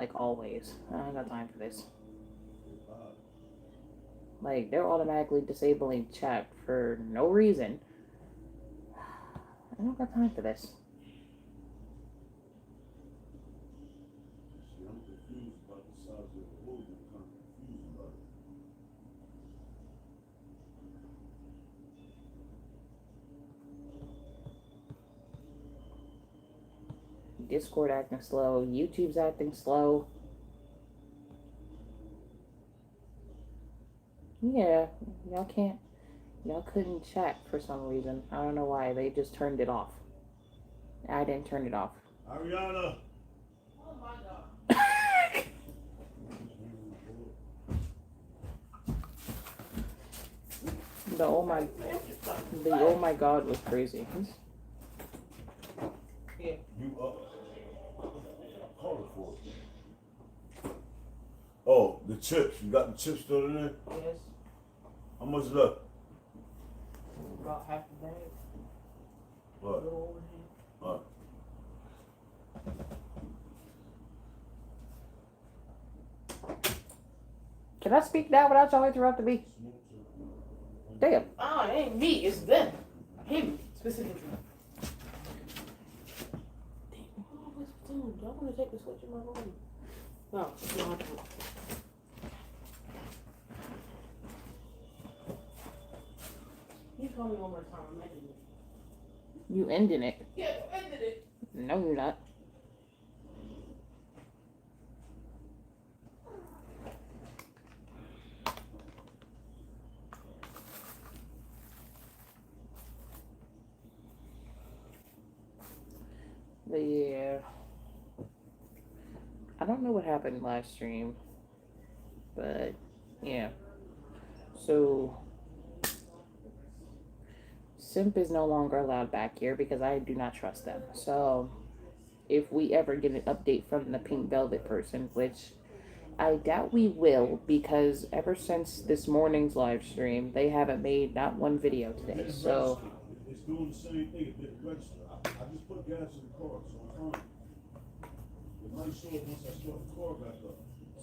Like always. I don't got time for this. Like they're automatically disabling chat for no reason. I don't got time for this. See, I'm confused about the size of the hood. I'm kind of confused about it. Discord acting slow. YouTube's acting slow. Yeah, y'all can't. Y'all couldn't chat for some reason. I don't know why. They just turned it off. I didn't turn it off. Ariana! The oh my, the oh my god was crazy. You up? Call it for it. Oh, the chips. You got the chips still in there? Yes, How much left? about half a bag. What? Alright. Can I speak now without y'all interrupting me? Damn. Oh, it ain't me, it's them. Him, specifically. Damn, what's doing? Y'all want to take the switch in my room? No, it's not. You told me one more time, I'm ending it. You ending it. Yeah, you ended it. No, you're not. But yeah. I don't know what happened last stream. But yeah. So Simp is no longer allowed back here because I do not trust them. So if we ever get an update from the Pink Velvet person, which I doubt we will, because ever since this morning's live stream, they haven't made not one video today. So It's doing the same thing. It didn't register. I just put gas in the car, so I'm fine. It might show up once I start the car back up.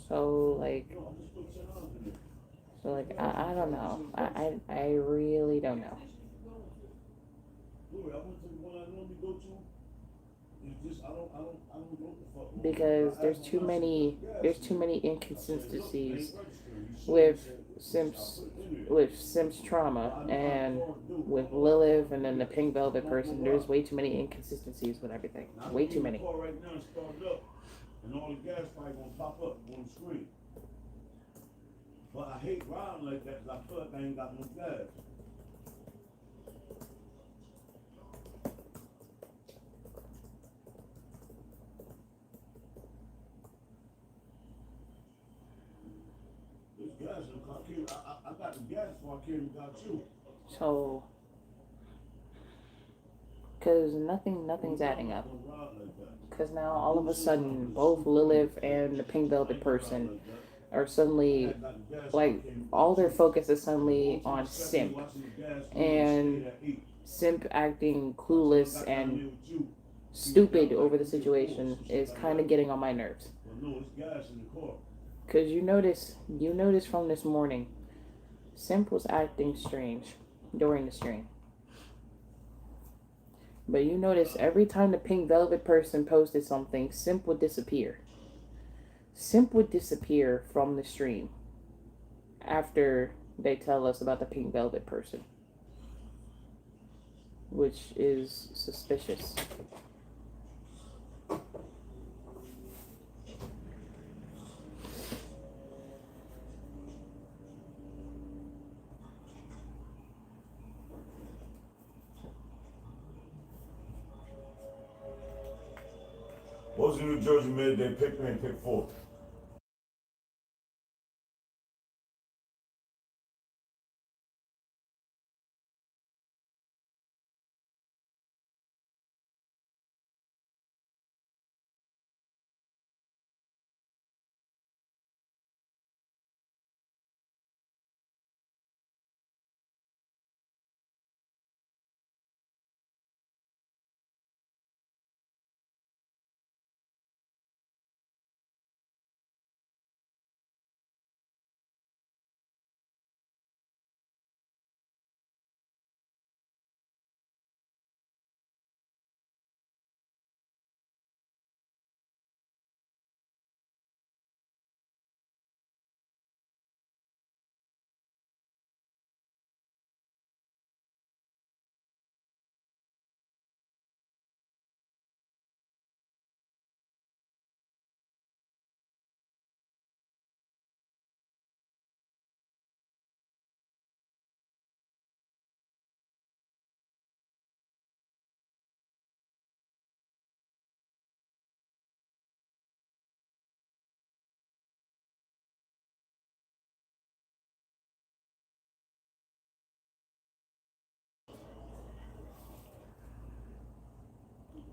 so like No, I just put 10 hours in there. so like I don't know. I really don't know. Louis, I went to the one I normally go to. It's just I don't know what the fuck. Because there's too many inconsistencies with Sim's trauma and with Lilith and then the Pink Velvet person. There's way too many inconsistencies with everything. Way too many. Right now, started up, and all the gas probably gonna pop up on the screen. But I hate riding like that because I feel like I ain't got no gas. There's gas in the car. I got the gas before I came and got you. So, because nothing's adding up. Because now all of a sudden, both Lilith and the Pink Velvet person are suddenly like all their focus is suddenly on Simp, and Simp acting clueless and stupid over the situation is kind of getting on my nerves. Because you notice from this morning, Simp was acting strange during the stream. But you notice every time the Pink Velvet person posted something, Simp would disappear. Simp would disappear from the stream after they tell us about the Pink Velvet person, which is suspicious. What was the New Jersey midday pick me and pick four?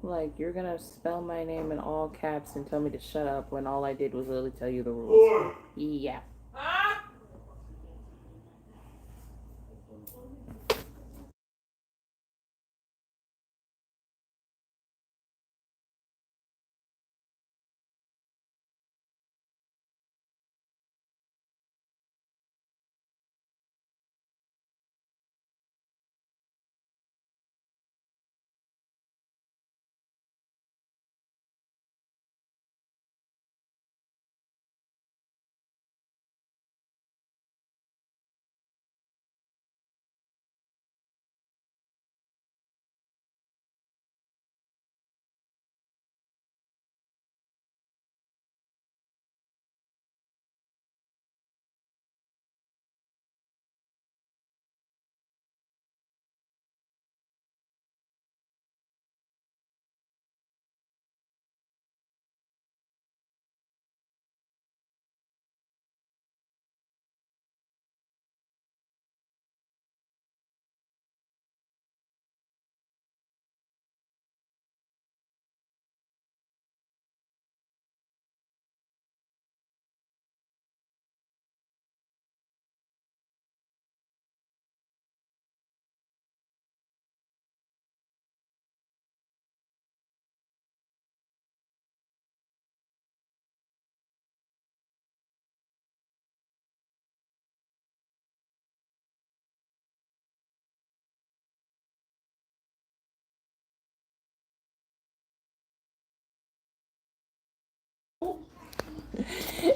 Like, you're gonna spell my name in all caps and tell me to shut up when all I did was literally tell you the rules. Boy. Yeah.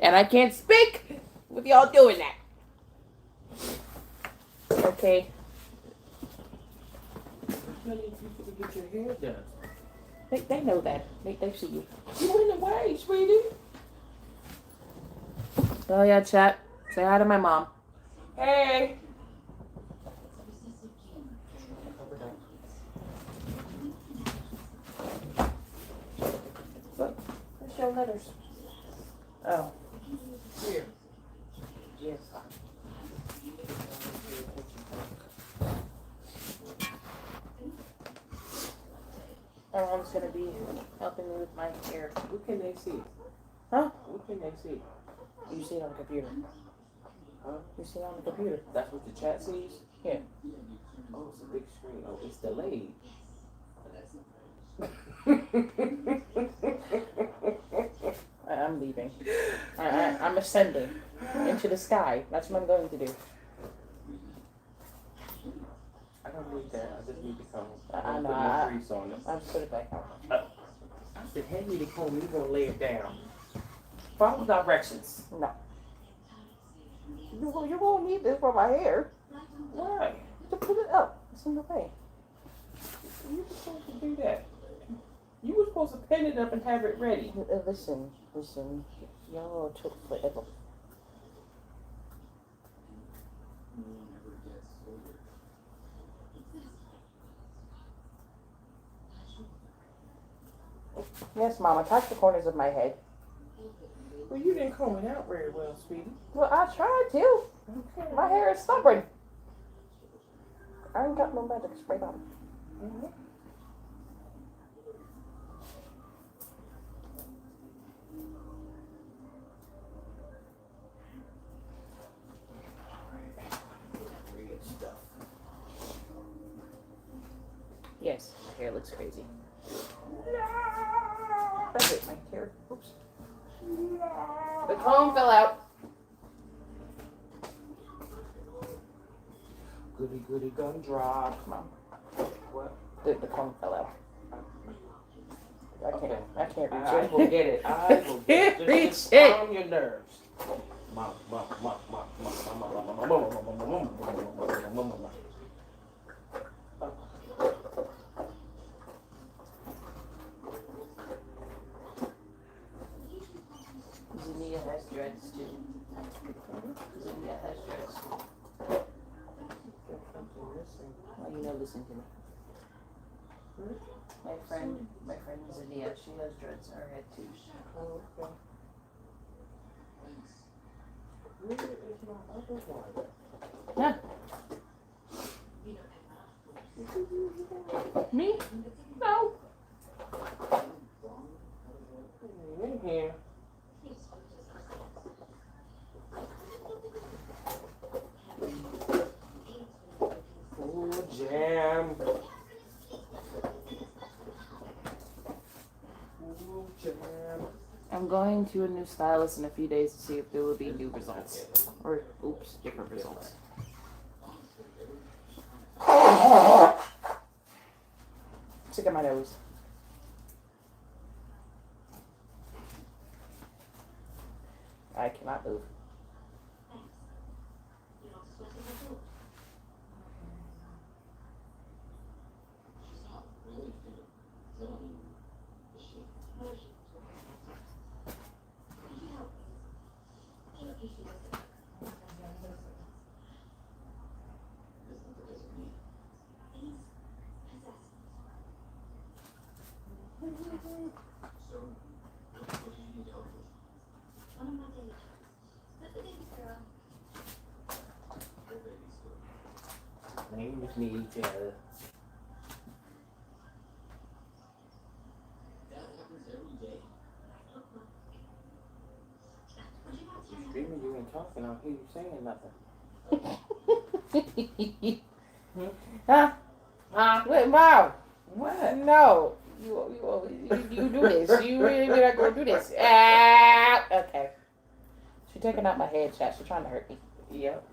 And I can't speak with y'all doing that. Okay. Honey, you could get your hair done. They know that. They see you. You went away, sweetie. Oh, yeah, chat. Say hi to my mom. Hey. Look, there's your letters. Oh. Here. Yes. My mom's gonna be helping me with my hair. What can they see? Huh? What can they see? You see it on the computer. Huh? You see it on the computer. That's what the chat sees? Yeah. Oh, it's a big screen. Oh, it's delayed. I'm leaving. I'm ascending into the sky. That's what I'm going to do. I don't need that. I just need the comb. I I'm know, put no grease on it. I'll just put it back out. I said, hand me the comb. You're going to lay it down. Follow directions. No. You won't need this for my hair. Why? To put it up. It's in the way. You were supposed to do that. You were supposed to pin it up and have it ready. Listen. Y'all took forever. Yes, Mama, touch the corners of my head. Well, you didn't comb it out very well, sweetie. Well, I tried to. Okay. My hair is stubborn. I ain't got no magic spray bottle. Mm-hmm. Yes, my hair looks crazy. I hit my hair. Oops. The comb fell out. Goody goody gumdrop. Come on. What? The comb fell out. I can't reach I it. will get it. I will get it. Reach Just it. calm your nerves. Zania has dreads too. Zania has dreads. Well, you know, listen to me. My friend Zania, she has dreads in her head too. Oh, okay. Where is my other one? Yeah. Me? No. I'm going to a new stylist in a few days to see if there will be new results. Or, oops, different results. Sick of my nose. I cannot move. Names need each other. You're streaming, you ain't talking, I don't hear you saying nothing. Huh? Wait, Mom. What? No. You do this. You really not gonna do this. Ah, okay. She's taking out my headshot. She's trying to hurt me. Yep.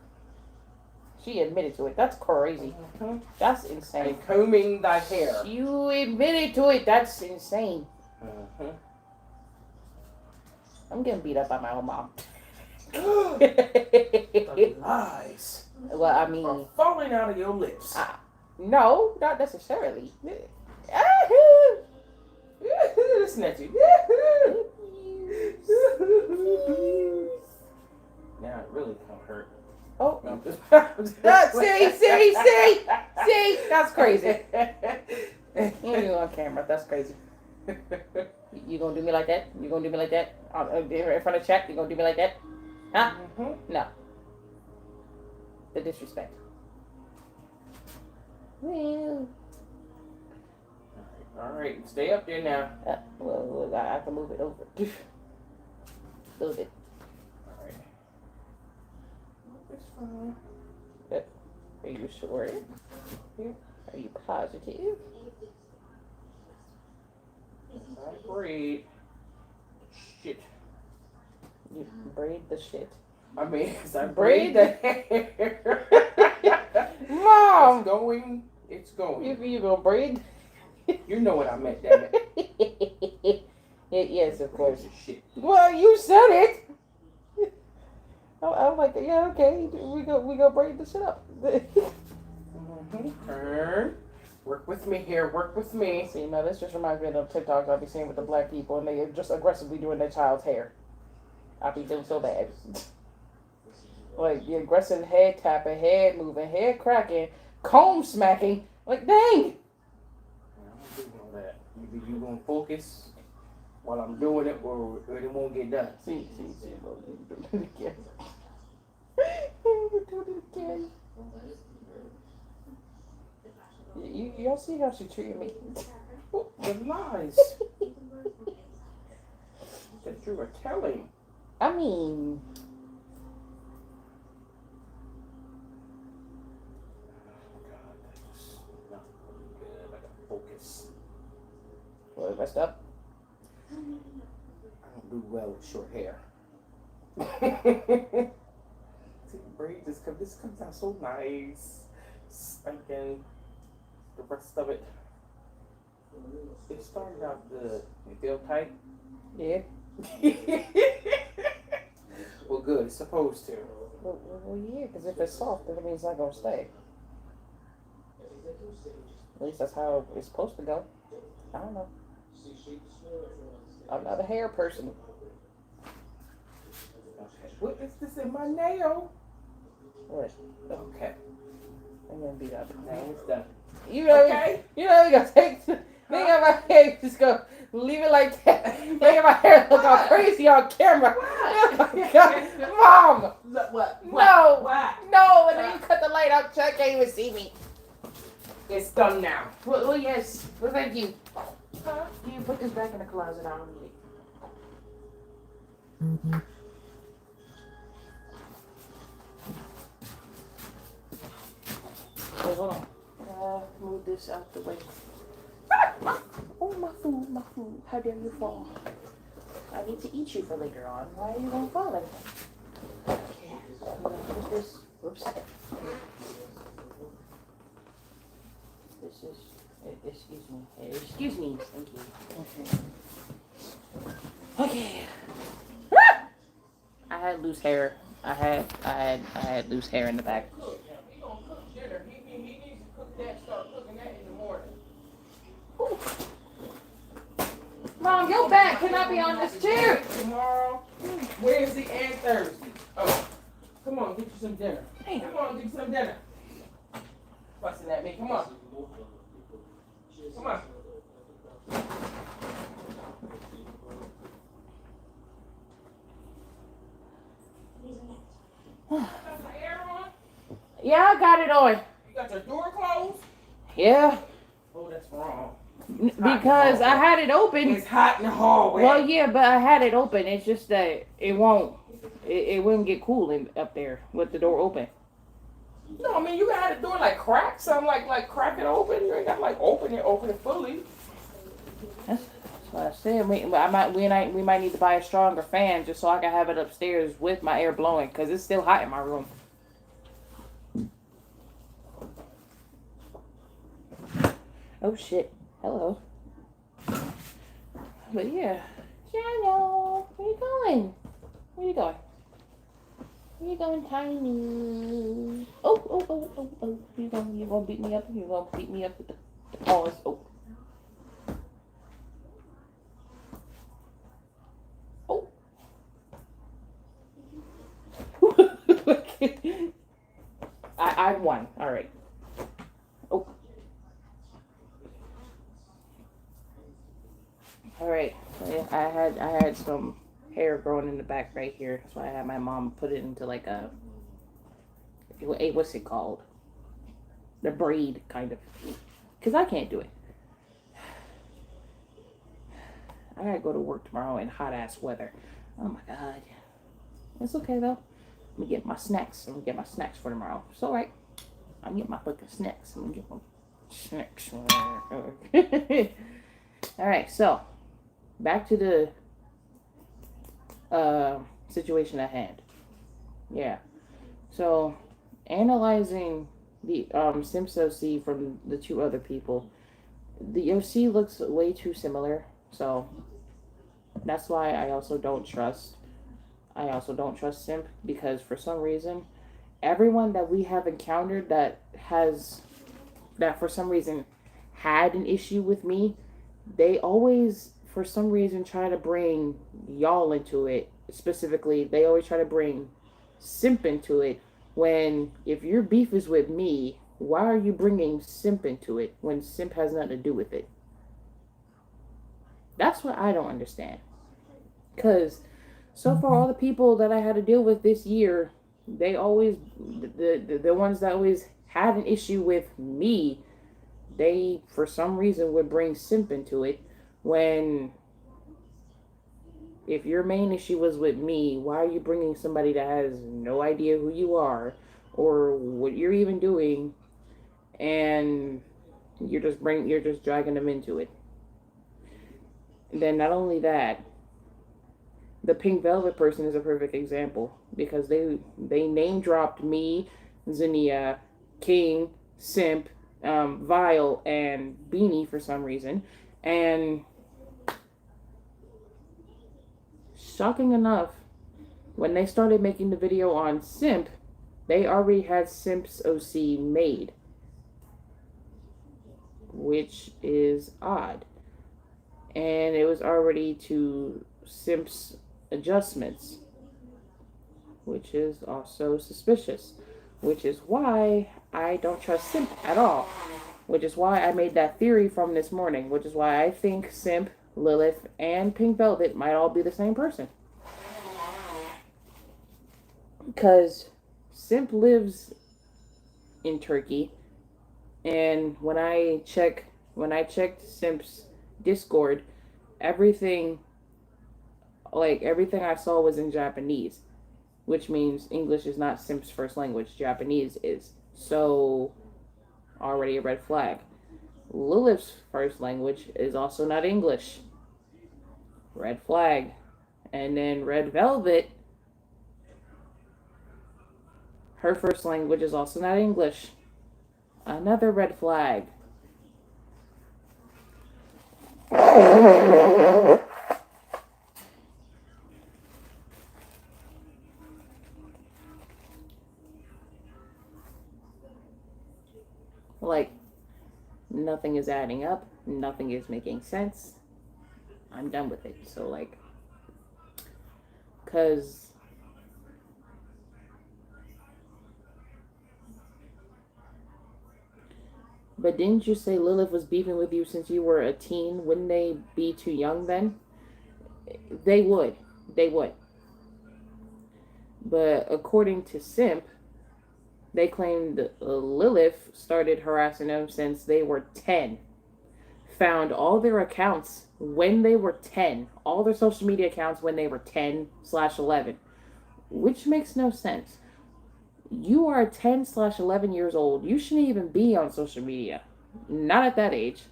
She admitted to it. That's crazy. Mm-hmm. That's insane. And combing thy hair. You admitted to it. That's insane. Mm-hmm. I'm getting beat up by my own mom. The lies Well, I are mean, falling out of your lips. no, not necessarily. Listen at you. Now it really come hurt. Oh, I'm just- see, that's crazy. You on camera, that's crazy. You gonna do me like that? You gonna do me like that? In front of chat, you gonna do me like that? Huh? Mm-hmm. No. The disrespect. Well, All right, stay up there now. well, I can move it over. Move it. All right. It's fine. Are you sure? Are you positive? I braid. Shit. You braid the shit. I mean, as I Braid? braid the hair. Mom! It's going. You gonna braid? You know what I meant, damn it. Yes, of course. Piece of shit. Well, you said it. I'm like, yeah, okay. We go braid the shit up. Mm-hmm. Turn. Work with me here. Work with me. See, now this just reminds me of the TikToks I be seeing with the black people, and they just aggressively doing their child's hair. I be doing so bad. Like the aggressive head tapping, head moving, head cracking, comb smacking. Like, dang. I'm not doing all that. Either you gonna focus while I'm doing it, or it won't get done. See. Do it again. Do it again. Y'all see how she treated me? The lies that you were telling. I mean, Oh God, that's not really good. I gotta focus. well, messed up. I don't do well with short hair. See, braid this comes out so nice. Spanking. The rest of it. It started out good. You feel tight? Yeah. Well, good. It's supposed to. Well, yeah, because if it's soft, then it means it's not gonna stay. At least that's how it's supposed to go. I don't know. I'm not a hair person. Okay. What is this in my nail? What? Okay. I'm gonna beat up. Now it's done. You know, Okay. you gonna take. Think of my hair, just go leave it like that. Think of my hair look all crazy on camera. Oh my God. Mom! What? No! What? No, and then you cut the light out, Chuck can't even see me. It's done now. Well, yes. Well, thank you. Huh? You put this back in the closet, I don't need it. Wait, hold on. Move this out the way. Oh, my food. How dare you fall? I need to eat you for later on. Why are you gonna fall like that? Okay. I'm gonna put this. Whoops. This is. Excuse me. Excuse me. Thank you. Okay. Ah! I had loose hair. I had loose hair in the back. Cook him. He gonna cook dinner. He needs to cook that. Start cooking that in the morning. Ooh. Mom, your back cannot be on this chair. Tomorrow, Wednesday, and Thursday. Oh, come on, get you some dinner. Damn. Come on, get you some dinner. Fussing at me. Come on. Come on. Got the air on? Yeah, I got it on. You got your door closed? Yeah, Oh, that's wrong. because I had it open. It's hot in the hallway. Well, yeah, but I had it open. It's just that it wouldn't get cool up there with the door open. No, I mean you had the door like crack, something like crack it open. You ain't got to like open it fully. That's what I said. We might need to buy a stronger fan just so I can have it upstairs with my air blowing because it's still hot in my room. Oh shit! Hello. But yeah, Daniel, where you going? Where you going? Where you going, Tiny? Oh! You gonna beat me up? You gonna beat me up with the paws? Oh. Oh. I won. All right. Oh. All right. So yeah, I had some hair growing in the back right here, so I had my mom put it into like a what's it called? The braid kind of, because I can't do it. I gotta go to work tomorrow in hot ass weather. Oh my god. It's okay though. I'm gonna get my snacks. I'm gonna get my snacks for tomorrow. It's alright. I'm gonna get my fucking snacks. I'm gonna get my snacks. Alright, so back to the situation at hand. Yeah. So analyzing the Simps OC from the two other people, the OC looks way too similar. So that's why I also don't trust Simp, because for some reason everyone that we have encountered that for some reason had an issue with me, they always for some reason try to bring y'all into it. Specifically, they always try to bring Simp into it, when if your beef is with me, why are you bringing Simp into it when Simp has nothing to do with it? That's what I don't understand. Because so far, all the people that I had to deal with this year, they always, the ones that always had an issue with me, they, for some reason, would bring Simp into it. When, if your main issue was with me, why are you bringing somebody that has no idea who you are or what you're even doing, and you're just dragging them into it? And then not only that, the Pink Velvet person is a perfect example, because they name dropped me, Zania, King, Simp, Vile, and Beanie for some reason. And shocking enough, when they started making the video on Simp, they already had Simp's OC made, which is odd. And it was already to Simp's adjustments, which is also suspicious, which is why I don't trust Simp at all, which is why I made that theory from this morning, which is why I think Simp, Lilith, and Pink Velvet might all be the same person. Because Simp lives in Turkey, and when I checked Simp's Discord, everything I saw was in Japanese, which means English is not Simp's first language. Japanese is. So, already a red flag. Lilith's first language is also not English. Red flag. And then Red Velvet, her first language is also not English. Another red flag. Like, nothing is adding up. Nothing is making sense. I'm done with it. So, like, because but didn't you say Lilith was beefing with you since you were a teen? Wouldn't they be too young then? They would. They would. But according to Simp, they claimed Lilith started harassing them since they were 10. Found all their accounts when they were 10. All their social media accounts when they were 10/11. Which makes no sense. You are 10/11 years old. You shouldn't even be on social media. Not at that age.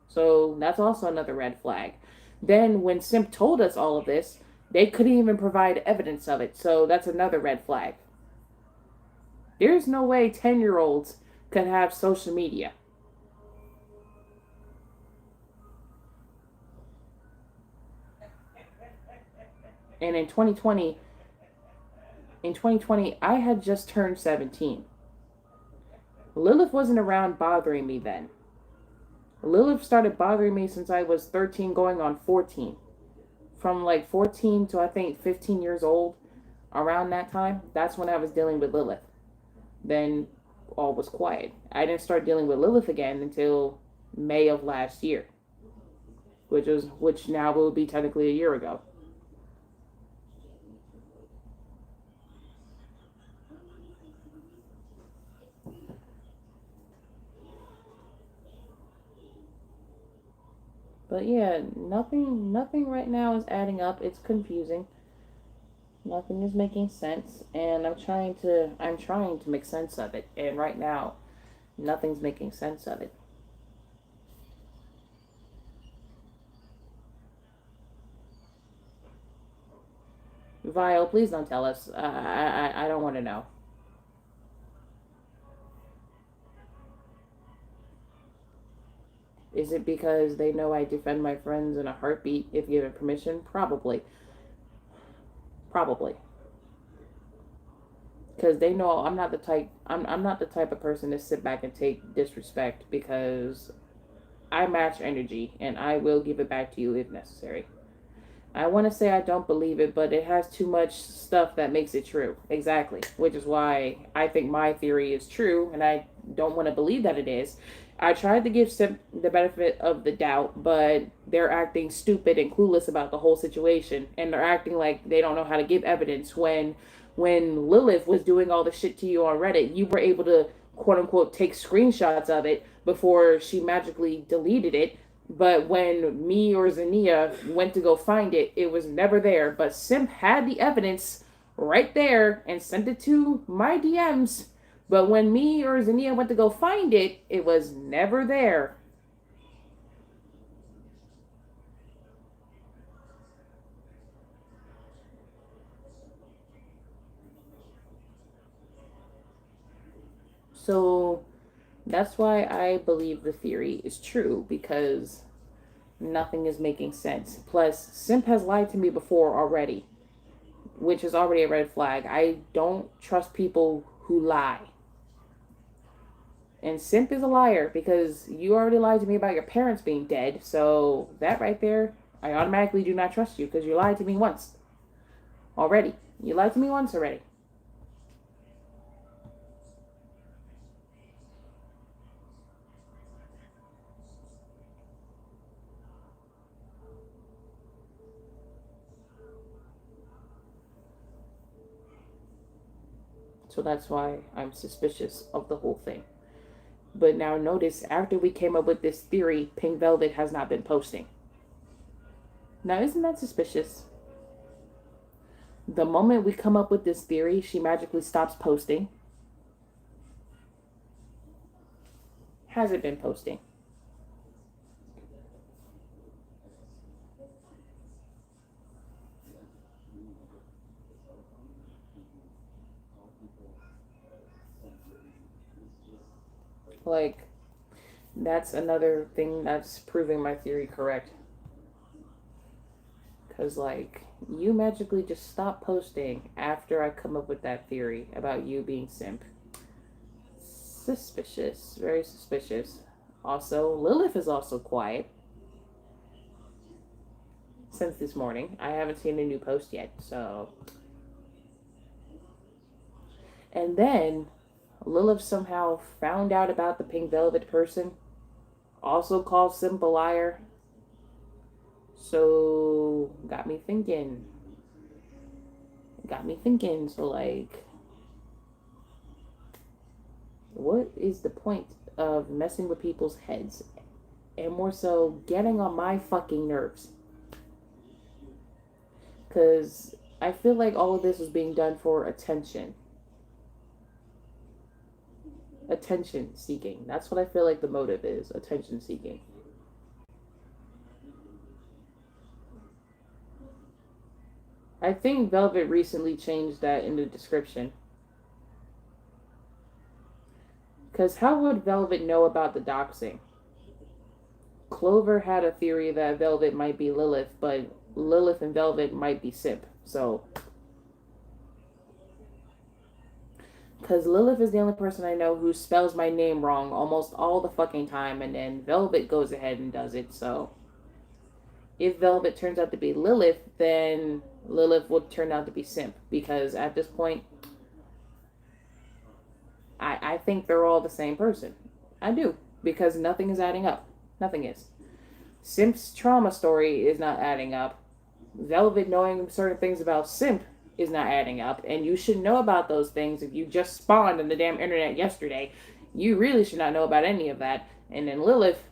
So that's also another red flag. Then when Simp told us all of this, they couldn't even provide evidence of it. So that's another red flag. There's no way 10-year-olds could have social media. And in 2020, I had just turned 17. Lilith wasn't around bothering me then. Lilith started bothering me since I was 13 going on 14. From like 14 to I think 15 years old, around that time, that's when I was dealing with Lilith. Then all was quiet. I didn't start dealing with Lilith again until May of last year, which now will be technically a year ago. But yeah, nothing right now is adding up. It's confusing. Nothing is making sense, and I'm trying to make sense of it. And right now, nothing's making sense of it. Vile, please don't tell us. I don't want to know. Is it because they know I defend my friends in a heartbeat if given permission? Probably. Because they know I'm not the type. I'm not the type of person to sit back and take disrespect, because I match energy and I will give it back to you if necessary. I want to say I don't believe it, but it has too much stuff that makes it true. Exactly. Which is why I think my theory is true, and I don't want to believe that it is. I tried to give Simp the benefit of the doubt, but they're acting stupid and clueless about the whole situation, and they're acting like they don't know how to give evidence when Lilith was doing all the shit to you on Reddit, you were able to quote unquote take screenshots of it before she magically deleted it. But when me or Zania went to go find it, it was never there. But Simp had the evidence right there and sent it to my DMs. But when me or Zania went to go find it, it was never there. So that's why I believe the theory is true, because nothing is making sense. Plus, Simp has lied to me before already, which is already a red flag. I don't trust people who lie. And Simp is a liar, because you already lied to me about your parents being dead. So that right there, I automatically do not trust you, because you lied to me once already. You lied to me once already. So that's why I'm suspicious of the whole thing. But now notice, after we came up with this theory, Pink Velvet has not been posting. Now, isn't that suspicious? The moment we come up with this theory, she magically stops posting. Hasn't been posting. Like, that's another thing that's proving my theory correct. Because, like, you magically just stop posting after I come up with that theory about you being simp. Suspicious. Very suspicious. Also, Lilith is also quiet since this morning. I haven't seen a new post yet, so. And then Lilith somehow found out about the pink velvet person, also called Simp a liar. So, got me thinking. So, like, what is the point of messing with people's heads? And more so, getting on my fucking nerves. Because I feel like all of this was being done for attention. Attention seeking. That's what I feel like the motive is. Attention seeking. I think Velvet recently changed that in the description. Because how would Velvet know about the doxing? Clover had a theory that Velvet might be Lilith, but Lilith and Velvet might be Simp. So, because Lilith is the only person I know who spells my name wrong almost all the fucking time, and then Velvet goes ahead and does it. So, if Velvet turns out to be Lilith, then Lilith would turn out to be Simp. Because at this point, I think they're all the same person. I do. Because nothing is adding up. Nothing is. Simp's trauma story is not adding up. Velvet knowing certain things about Simp is not adding up. And you should know about those things if you just spawned on the damn internet yesterday. You really should not know about any of that. And then Lilith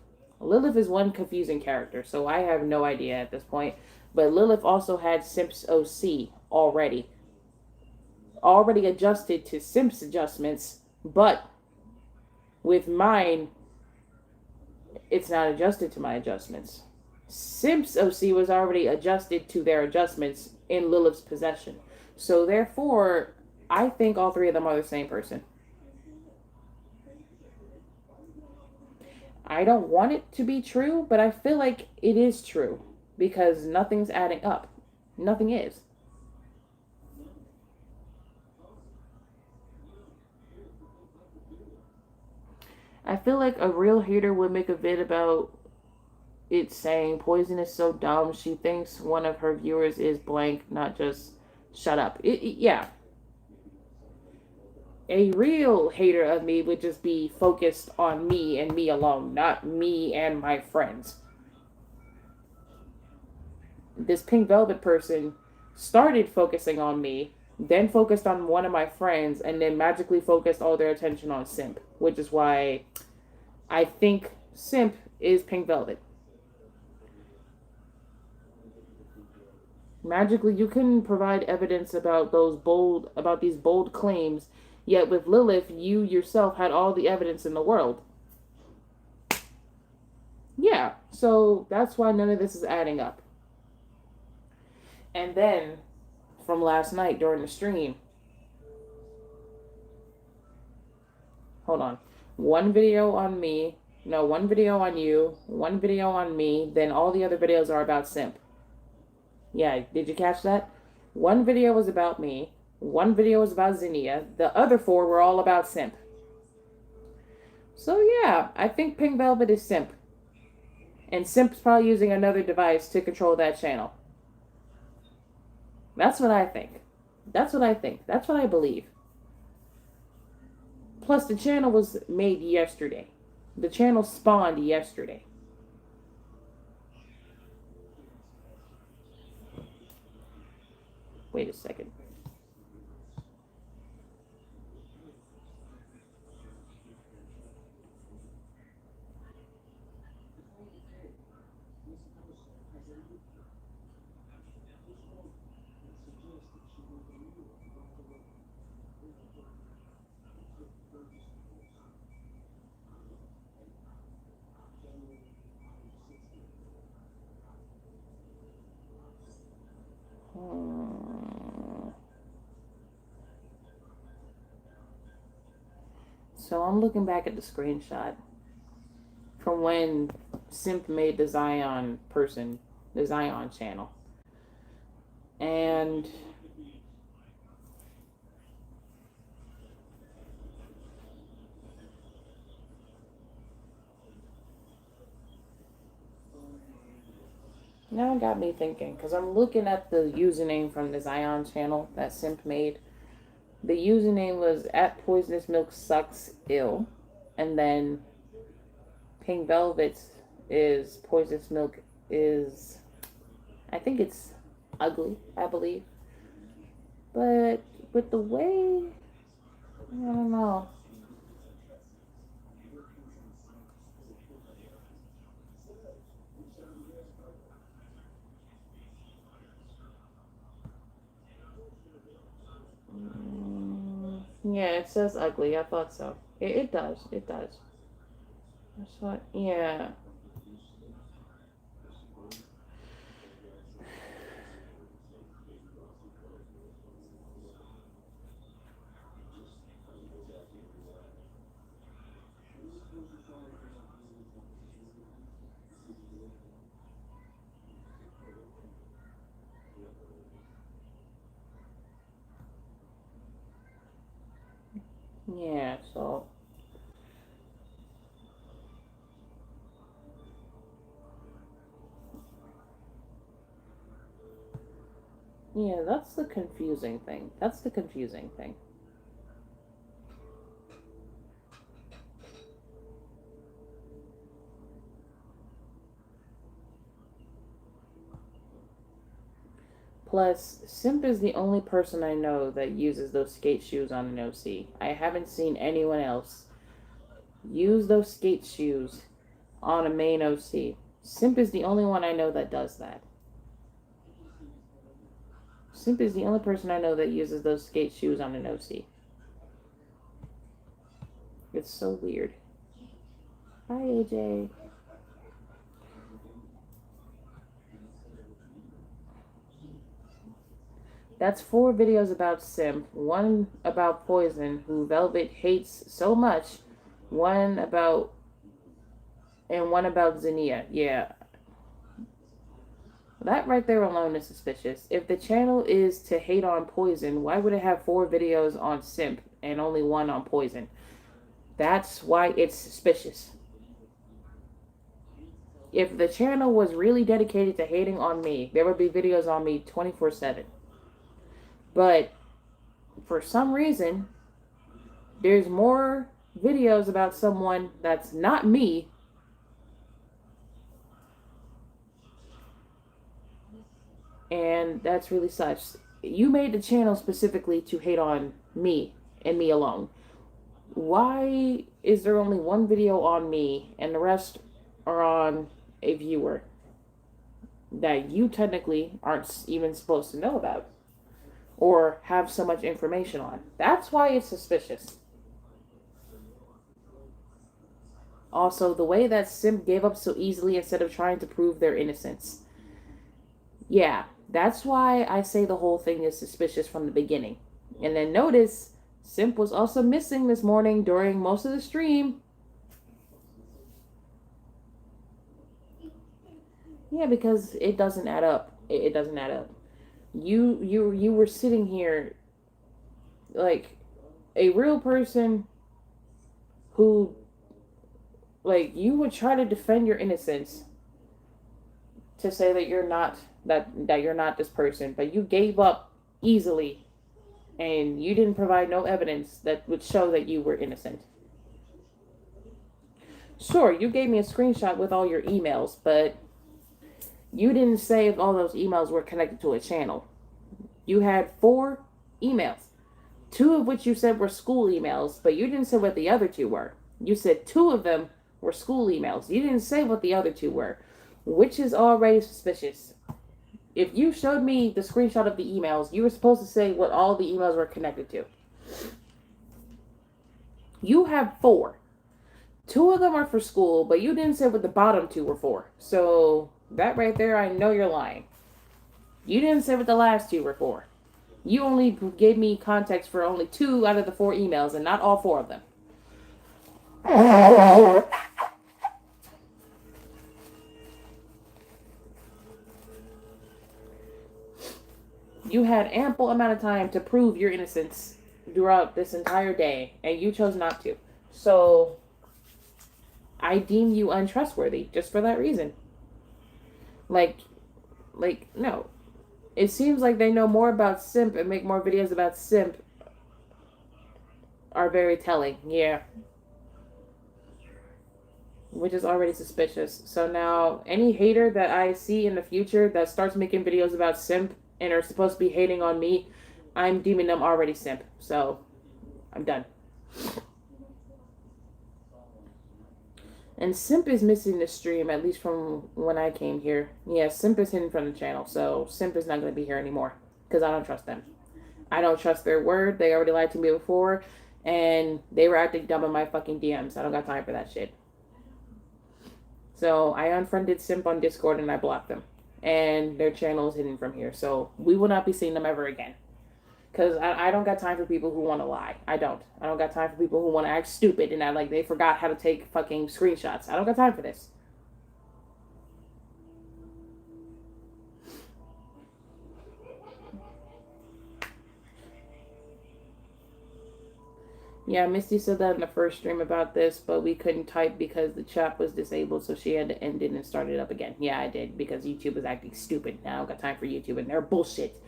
is one confusing character, so I have no idea at this point. But Lilith also had Simp's OC already. Already adjusted to Simp's adjustments, but with mine, it's not adjusted to my adjustments. Simp's OC was already adjusted to their adjustments in Lilith's possession. So therefore, I think all three of them are the same person. I don't want it to be true, but I feel like it is true. Because nothing's adding up. Nothing is. I feel like a real hater would make a vid about it saying Poison is so dumb she thinks one of her viewers is blank, not just shut up. Yeah. A real hater of me would just be focused on me and me alone, not me and my friends. This pink velvet person started focusing on me, then focused on one of my friends, and then magically focused all their attention on Simp, which is why I think Simp is pink velvet. Magically, you can provide evidence about these bold claims, yet with Lilith, you yourself had all the evidence in the world. Yeah, so that's why none of this is adding up. And then, from last night during the stream, hold on, one video on me, no, one video on you, one video on me, then all the other videos are about Simp. Yeah, did you catch that? One video was about me, one video was about Zinnia, the other 4 were all about Simp. So yeah, I think Pink Velvet is Simp. And Simp's probably using another device to control that channel. That's what I think. That's what I believe. Plus, the channel was made yesterday. The channel spawned yesterday. Wait a second. So I'm looking back at the screenshot from when Simp made the Zion channel. And now it got me thinking, because I'm looking at the username from the Zion channel that Simp made. The username was at Poisonous Milk Sucks Ill, and then Pink Velvet is Poisonous Milk is, I think it's ugly, I believe. But with the way, I don't know. Yeah, it says ugly. I thought so. It does. It does. That's what. Yeah. Yeah. So. Yeah, that's the confusing thing. That's the confusing thing. Plus, Simp is the only person I know that uses those skate shoes on an OC. I haven't seen anyone else use those skate shoes on a main OC. Simp is the only one I know that does that. Simp is the only person I know that uses those skate shoes on an OC. It's so weird. Hi, AJ. That's 4 videos about Simp, 1 about Poison, who Velvet hates so much, 1 about Xenia. Yeah. That right there alone is suspicious. If the channel is to hate on Poison, why would it have 4 videos on Simp and only 1 on Poison? That's why it's suspicious. If the channel was really dedicated to hating on me, there would be videos on me 24/7. But for some reason, there's more videos about someone that's not me. And that's really such. You made the channel specifically to hate on me and me alone. Why is there only 1 video on me and the rest are on a viewer that you technically aren't even supposed to know about or have so much information on? That's why it's suspicious. Also, the way that Simp gave up so easily instead of trying to prove their innocence. Yeah, that's why I say the whole thing is suspicious from the beginning. And then notice, Simp was also missing this morning during most of the stream. Yeah, because it doesn't add up. It doesn't add up. You were sitting here like a real person who, like, you would try to defend your innocence to say that you're not that you're not this person, but you gave up easily and you didn't provide no evidence that would show that you were innocent. Sure, you gave me a screenshot with all your emails, but you didn't say if all those emails were connected to a channel. You had 4 emails, 2 of which you said were school emails, but you didn't say what the other 2 were. You said 2 of them were school emails. You didn't say what the other 2 were, which is already suspicious. If you showed me the screenshot of the emails, you were supposed to say what all the emails were connected to. You have 4. 2 of them are for school, but you didn't say what the bottom 2 were for. So that right there, I know you're lying. You didn't say what the last 2 were for. You only gave me context for only 2 out of the 4 emails and not all 4 of them. You had ample amount of time to prove your innocence throughout this entire day, and you chose not to. So, I deem you untrustworthy just for that reason. Like, no. It seems like they know more about Simp and make more videos about Simp are very telling. Yeah. Which is already suspicious. So now, any hater that I see in the future that starts making videos about Simp and are supposed to be hating on me, I'm deeming them already Simp. So, I'm done. And Simp is missing the stream, at least from when I came here. Yeah, Simp is hidden from the channel, so Simp is not going to be here anymore. Because I don't trust them. I don't trust their word. They already lied to me before. And they were acting dumb in my fucking DMs. I don't got time for that shit. So I unfriended Simp on Discord and I blocked them. And their channel is hidden from here. So we will not be seeing them ever again. Because I don't got time for people who want to lie. I don't got time for people who want to act stupid and act like they forgot how to take fucking screenshots. I don't got time for this. Yeah, Misty said that in the first stream about this, but we couldn't type because the chat was disabled, so she had to end it and start it up again. Yeah, I did, because YouTube was acting stupid. Now I don't got time for YouTube, and they're bullshit.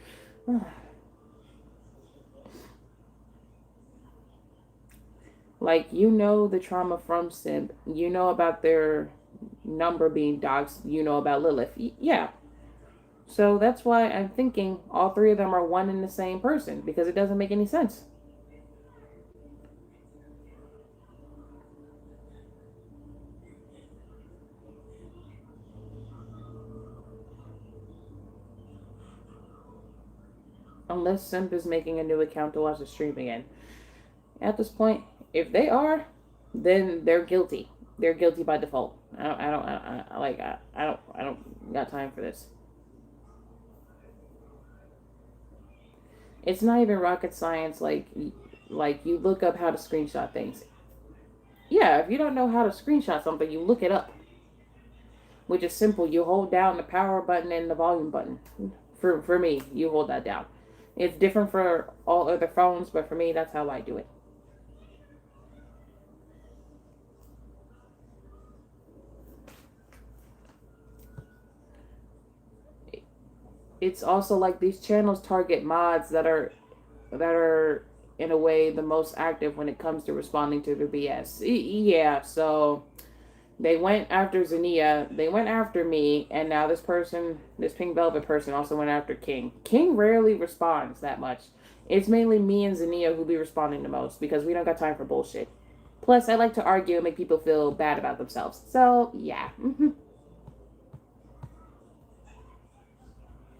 Like, you know the trauma from Simp. You know about their number being doxed. You know about Lilith. Yeah. So that's why I'm thinking all three of them are one and the same person, because it doesn't make any sense. Unless Simp is making a new account to watch the stream again. At this point, if they are, then they're guilty. They're guilty by default. I don't got time for this. It's not even rocket science. Like you look up how to screenshot things. Yeah, if you don't know how to screenshot something, you look it up. Which is simple. You hold down the power button and the volume button. For me, you hold that down. It's different for all other phones, but for me, that's how I do it. It's also like these channels target mods that are in a way the most active when it comes to responding to the BS. Yeah, so they went after Zania, they went after me, and now this Pink Velvet person also went after King. King rarely responds that much. It's mainly me and Zania who be responding the most because we don't got time for bullshit. Plus, I like to argue and make people feel bad about themselves. So, yeah.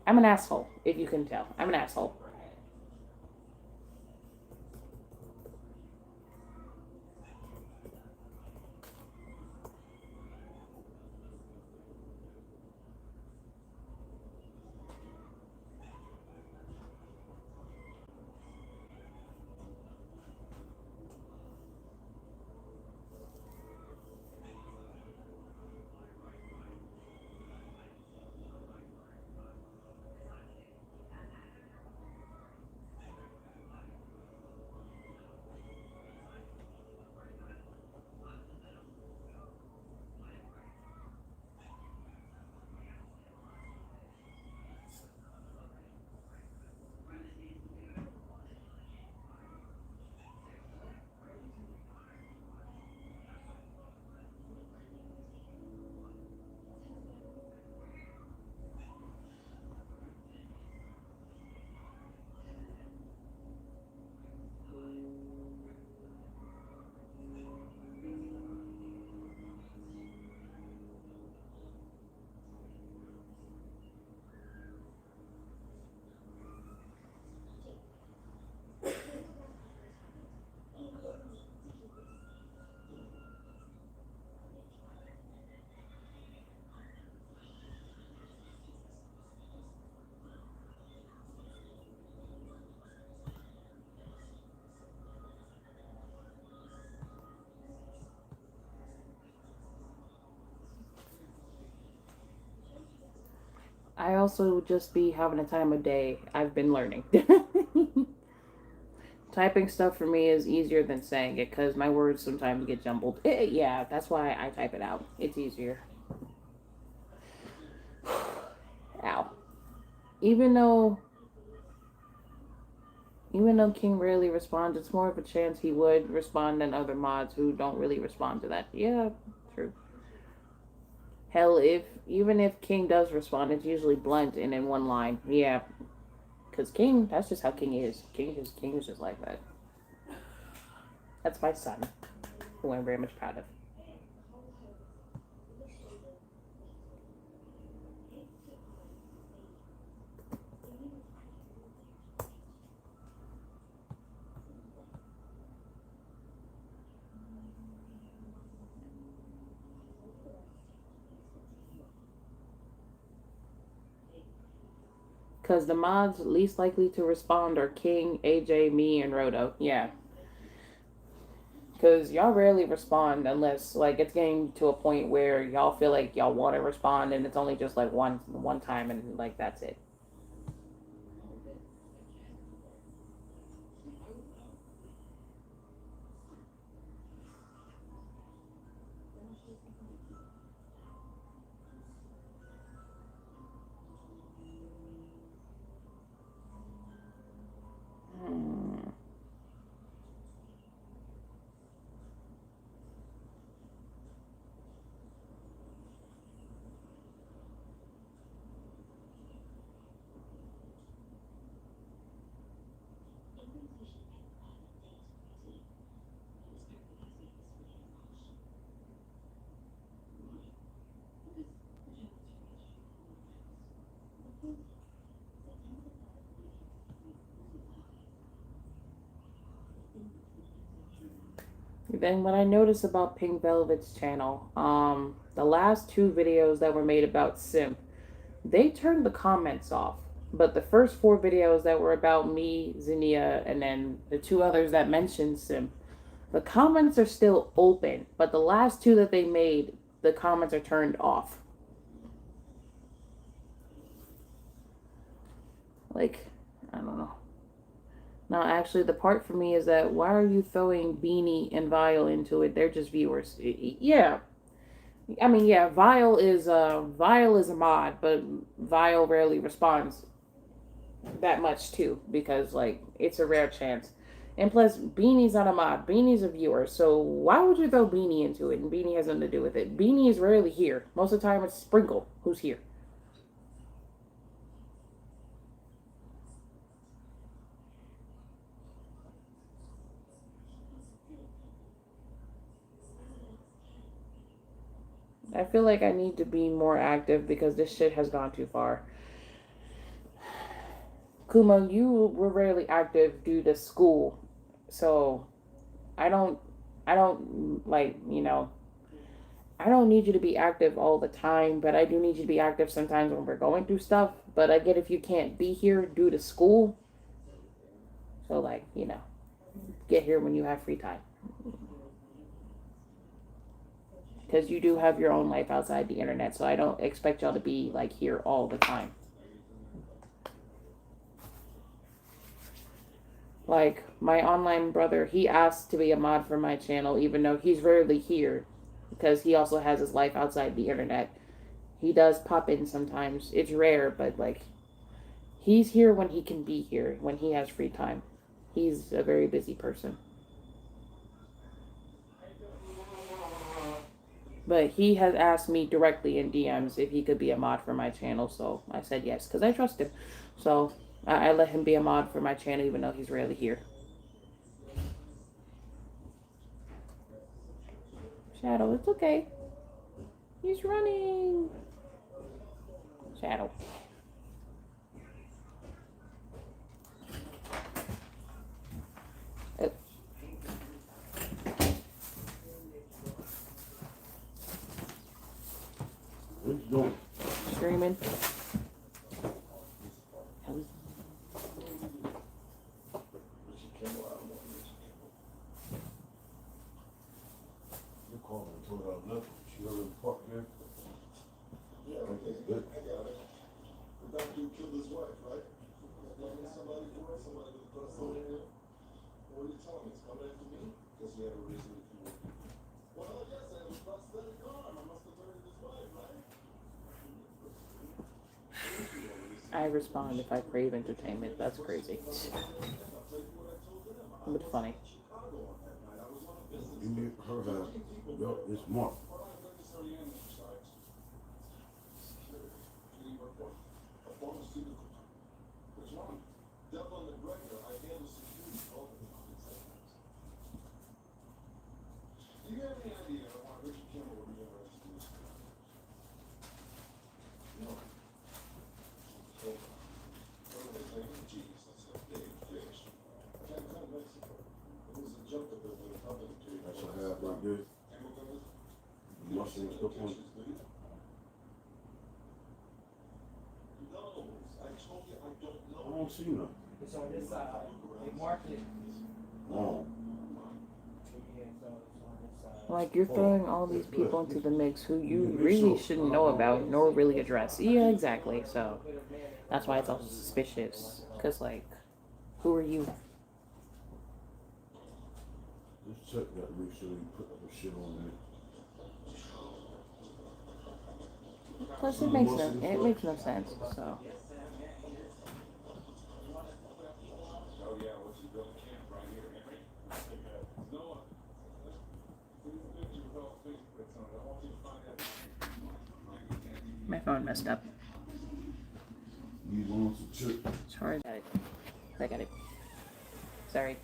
I'm an asshole, if you can tell. I'm an asshole. I also just be having a time of day. I've been learning. Typing stuff for me is easier than saying it because my words sometimes get jumbled. Yeah, that's why I type it out. It's easier. Ow. Even though King rarely responds, it's more of a chance he would respond than other mods who don't really respond to that. Yeah, true. Hell, even if King does respond, it's usually blunt and in one line. Yeah, because King, that's just how King is. King is just like that. That's my son, who I'm very much proud of. Because the mods least likely to respond are King, AJ, me, and Roto. Yeah. Because y'all rarely respond unless, like, it's getting to a point where y'all feel like y'all want to respond and it's only just, like, one time and, like, that's it. Then what I noticed about Pink Velvet's channel, the last 2 videos that were made about Simp, they turned the comments off. But the first 4 videos that were about me, Zinnia, and then the 2 others that mentioned Simp, the comments are still open. But the last 2 that they made, the comments are turned off. Like, I don't know. Now, actually, the part for me is that why are you throwing Beanie and Vile into it? They're just viewers. Yeah. I mean, yeah, Vile is a mod, but Vile rarely responds that much too because like it's a rare chance. And plus, Beanie's not a mod. Beanie's a viewer. So why would you throw Beanie into it? And Beanie has nothing to do with it. Beanie is rarely here. Most of the time, it's Sprinkle who's here. I feel like I need to be more active because this shit has gone too far. Kuma, you were rarely active due to school. So I don't like, I don't need you to be active all the time, but I do need you to be active sometimes when we're going through stuff. But I get if you can't be here due to school. So like, get here when you have free time. Because you do have your own life outside the internet, so I don't expect y'all to be like here all the time. Like my online brother, he asked to be a mod for my channel, even though he's rarely here, because he also has his life outside the internet. He does pop in sometimes. It's rare, but like he's here when he can be here, when he has free time. He's a very busy person. But he has asked me directly in DMs if he could be a mod for my channel, so I said yes, because I trust him. So I let him be a mod for my channel, even though he's rarely here. Shadow, it's okay. He's running. Shadow. What you doing? Streaming. You called and told her I left. She already parked there. Yeah, okay, good. I respond if I crave entertainment. That's crazy. But funny. You need her to, yo, it's Mark. That's a half right there. The mushroom stuff on it. I don't see none. It's on this side. They marked it. Oh. Yeah, so it's on this side. Like, you're throwing all these people into the mix who you really shouldn't know about nor really address. Yeah, exactly. So that's why it's all suspicious. Because, like, who are you? Just check that, make sure you put the shit on there. Plus, it makes no sense. So. My phone messed up. You want to check? Sorry. I got it. Sorry.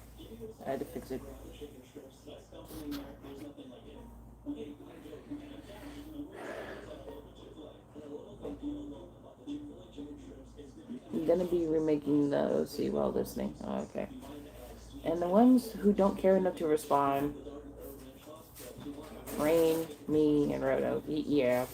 I had to fix it. I'm gonna be remaking the OC while listening. Oh, okay. And the ones who don't care enough to respond, Rain, me, and Roto. Yeah.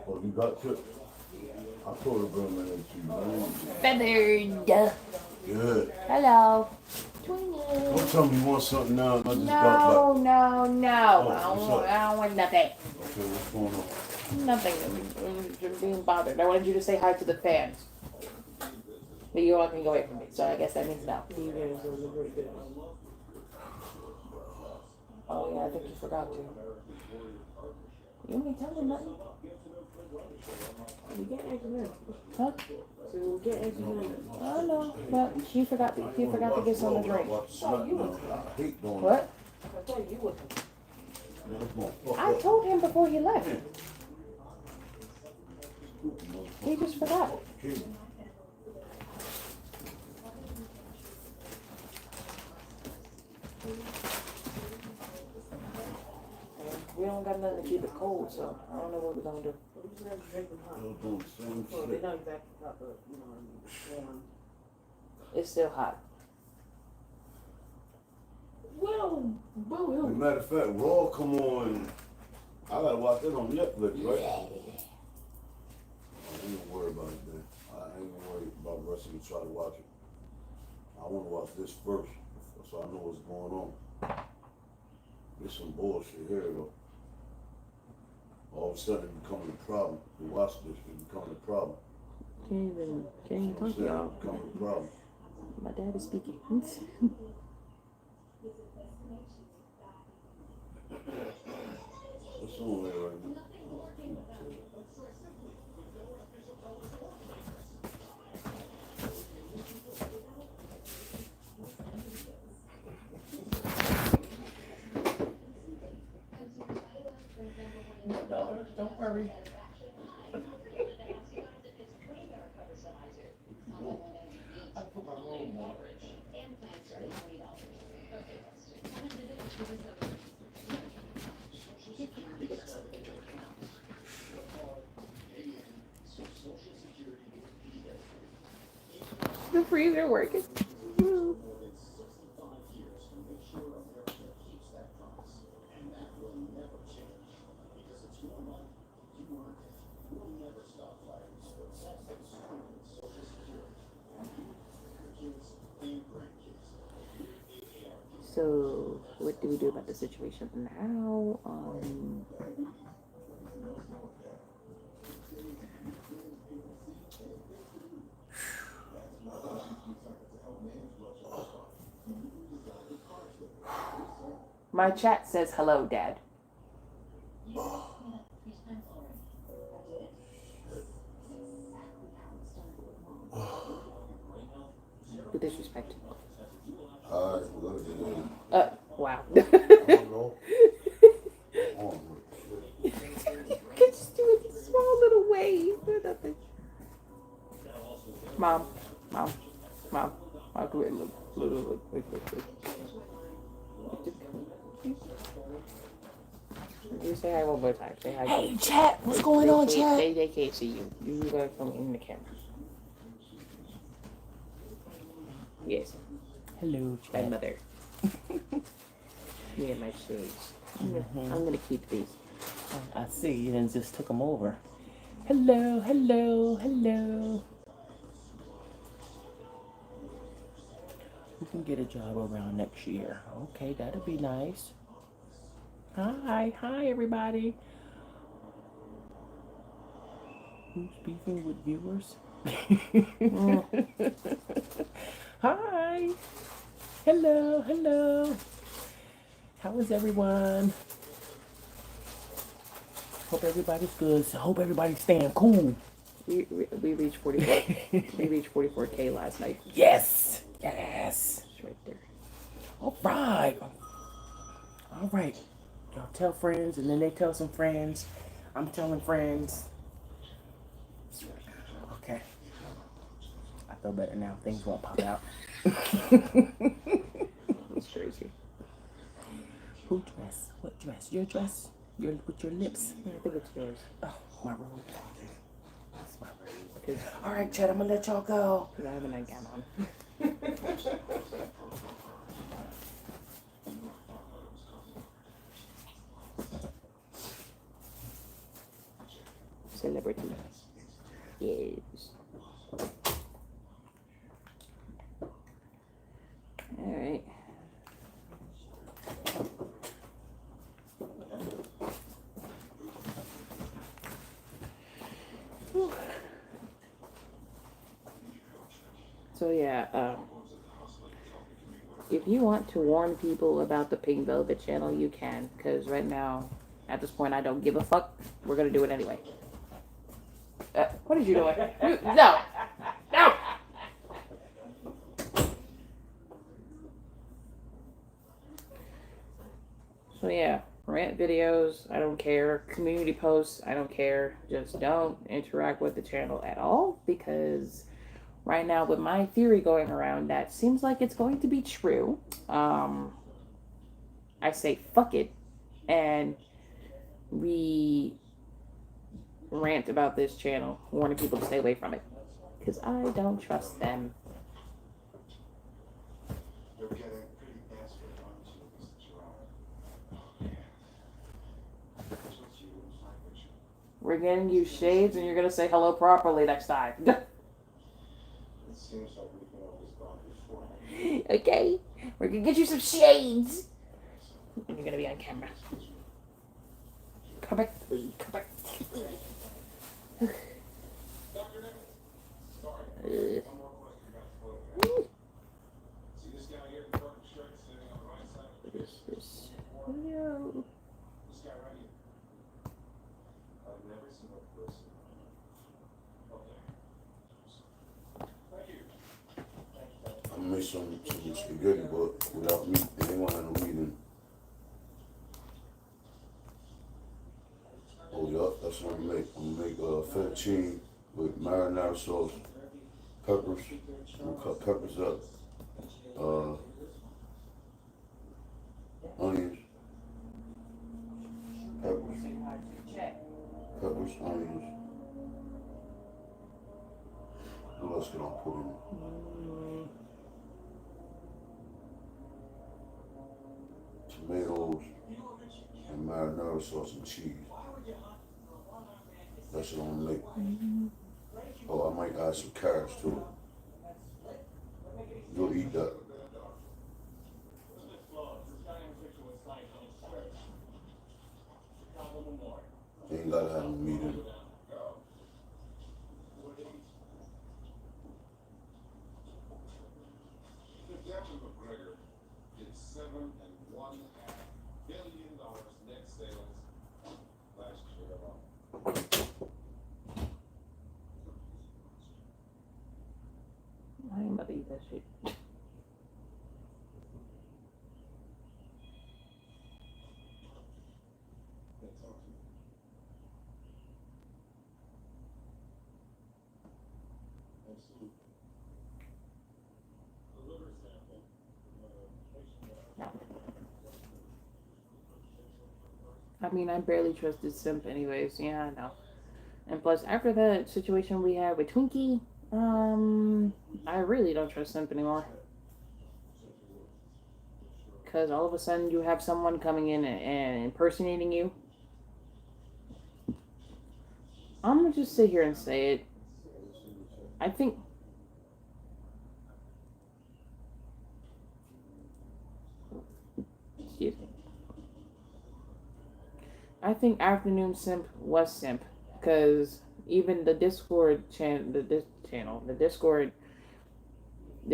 Oh, you got chips? I told her bring that into you. Feathered. Good. Hello. Don't tell me you want something now and I just got No, back. no, no. Oh, I don't want nothing. Okay, what's going on? Nothing. I'm being bothered. I wanted you to say hi to the fans. But you're walking away from me, so I guess that means no. Oh yeah, I think you forgot to. You ain't telling nothing. You get extra. Huh? So you get extra. Oh no, but he forgot to get some to drink. I hate doing What? I thought you would. that. I told him before he left. He just forgot. We don't got nothing to keep it cold, so I don't know what we're gonna do. We just have to drink them hot. Still doing the same Well, they're shit. not exactly hot, but you know, warm. It's still hot. Well, As a matter of fact, Raw come on. I gotta watch that on Netflix, right? I ain't gonna worry about it, man. I ain't gonna worry about wrestling to try to watch it. I wanna watch this first, so I know what's going on. There's some bullshit here, though. All of a sudden it becoming a problem. To watch this, it becoming a problem. Can't even talk to y'all. It's becoming a problem. My dad is speaking. What's on there right now? Don't worry. I put my room on. The freezer working. do we do about the situation now? My chat says hello, Dad. With disrespect. Alright, we're gonna get in. Wow. I don't know. Oh, You can just do it in small little ways. Do nothing. Mom. Come here. Look. Wait. You say hi one more time. Say hi. Hey, chat. What's going on, chat? They can't see you. You gotta come in the camera. Yes. Hello, My chat. mother. Me and my shades. I'm gonna keep these. I see you done just took them over. Hello. We can get a job around next year. Okay, that'll be nice. Hi everybody. Who's beefing with viewers? Hi. Hello. How is everyone? Hope everybody's good. Hope everybody's staying cool. We reached 44. We reached 44K last night. Yes. It's right there. All right. Y'all tell friends, and then they tell some friends. I'm telling friends. Okay. I feel better now. Things won't pop out. That's crazy. Who dress? What dress? Your dress? With your lips? I think it's yours. Oh, my robe. That's my robe. Because All right, Chad, I'm gonna let y'all go. I have a nightgown on. Celebrity. Yes. Alright. So yeah, if you want to warn people about the Pink Velvet channel, you can, because right now, at this point, I don't give a fuck. We're gonna do it anyway. What are you doing? No! So yeah, rant videos, I don't care. Community posts, I don't care. Just don't interact with the channel at all, because right now with my theory going around that seems like it's going to be true. I say fuck it, and we rant about this channel, warning people to stay away from it, because I don't trust them. We're getting you shades, and you're gonna say hello properly next time. Okay, we're gonna get you some shades, and you're gonna be on camera. Come back, come back. What is this? No. I'm gonna make some spaghetti, but without meat. They ain't want no meat in. Oh, yup, that's what I'm gonna make. I'm gonna make fettuccine with marinara sauce, peppers. I'm gonna cut peppers up, onions, peppers, onions. What else can I put in? Tomatoes and marinara sauce and cheese. That's what I'm gonna make. Oh, I might add some carrots to it. You'll eat that. gotta have a meeting. I ain't about to eat that shit. I mean, I barely trusted Simp anyways. Yeah, I know. And plus, after that situation we had with Twinkie, I really don't trust Simp anymore. Because all of a sudden you have someone coming in and impersonating you. I'm gonna just sit here and say it. I think. Excuse me. I think Afternoon Simp was Simp. Because even the Discord the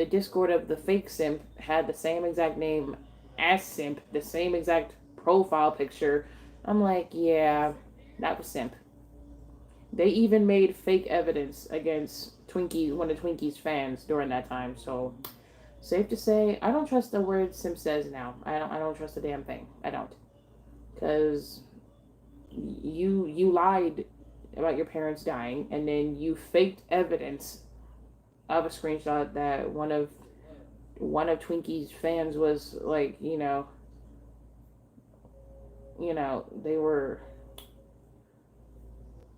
Discord of the fake Simp had the same exact name as Simp, the same exact profile picture. I'm like, yeah, that was Simp. They even made fake evidence against Twinkie, one of Twinkie's fans during that time. So, safe to say, I don't trust the word Simp says now. I don't trust a damn thing. I don't, because you lied about your parents dying, and then you faked evidence of a screenshot that one of Twinkie's fans was like, they were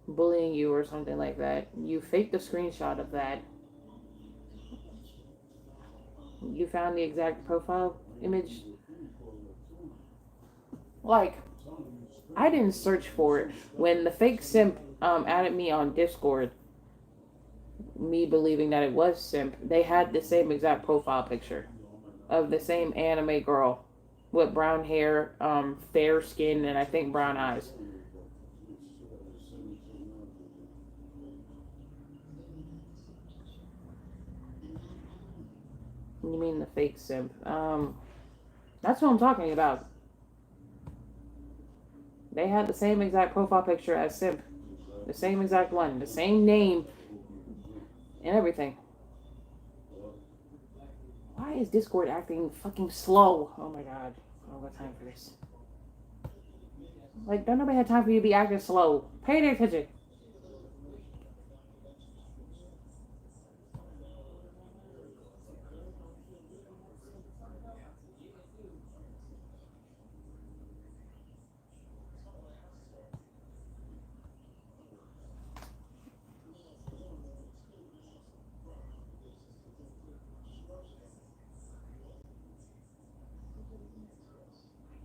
bullying you or something like that. You faked a screenshot of that. You found the exact profile image. Like, I didn't search for it. When the fake Simp added me on Discord, me believing that it was Simp, they had the same exact profile picture of the same anime girl with brown hair, fair skin, and I think brown eyes. You mean the fake Simp? That's what I'm talking about. They had the same exact profile picture as Simp. The same exact one. The same name and everything. Why is Discord acting fucking slow? Oh my god. I don't got time for this. Like, don't nobody have time for you to be acting slow. Pay their attention.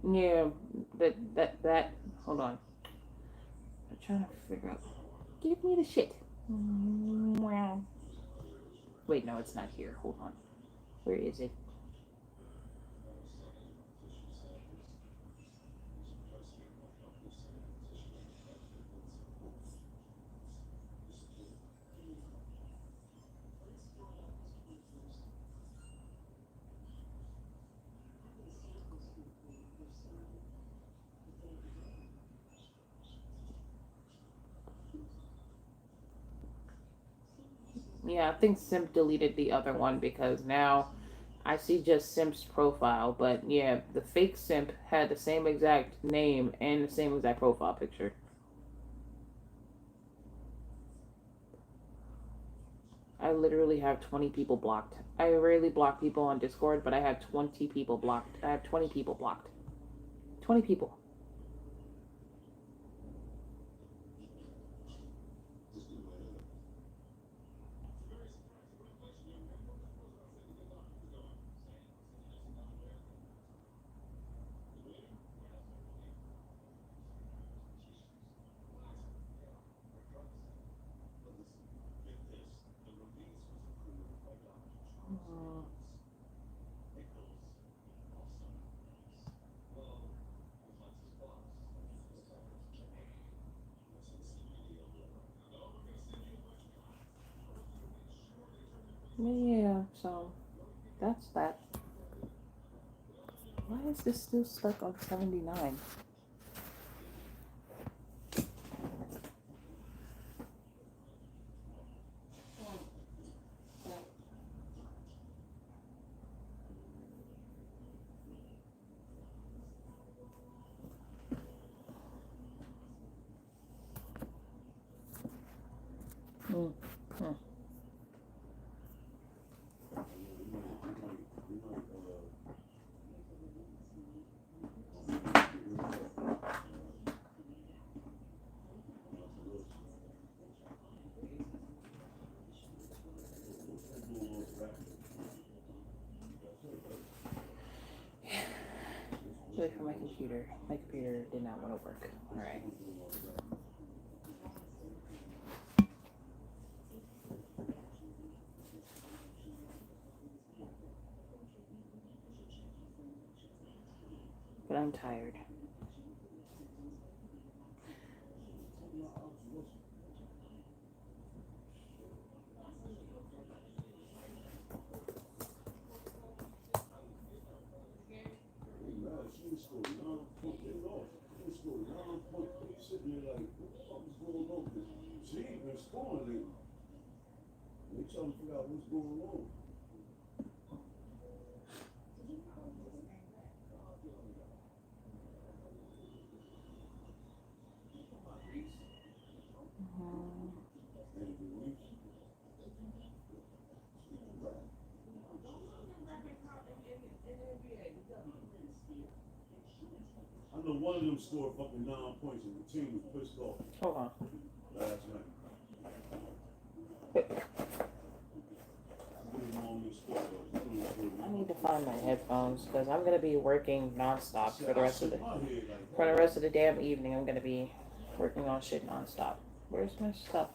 Yeah, that. Hold on. I'm trying to figure out. Give me the shit. Wait, no, it's not here. Hold on. Where is it? Yeah, I think Simp deleted the other one because now I see just Simp's profile. But yeah, the fake Simp had the same exact name and the same exact profile picture. I literally have 20 people blocked. I rarely block people on Discord, but I have 20 people blocked. I have 20 people blocked. 20 people. Yeah, so that's that. Why is this still stuck on 79? Mm. Mm. Wait for my computer. My computer did not want to work. Alright. But I'm tired. She ain't been scoring lately. They trying to figure out what's going on. I know one of them scored fucking 9 points and the team was pissed off Hold on. last night. I need to find my headphones because I'm gonna be working nonstop for the rest of the damn evening. I'm gonna be working on shit nonstop. Where's my stuff?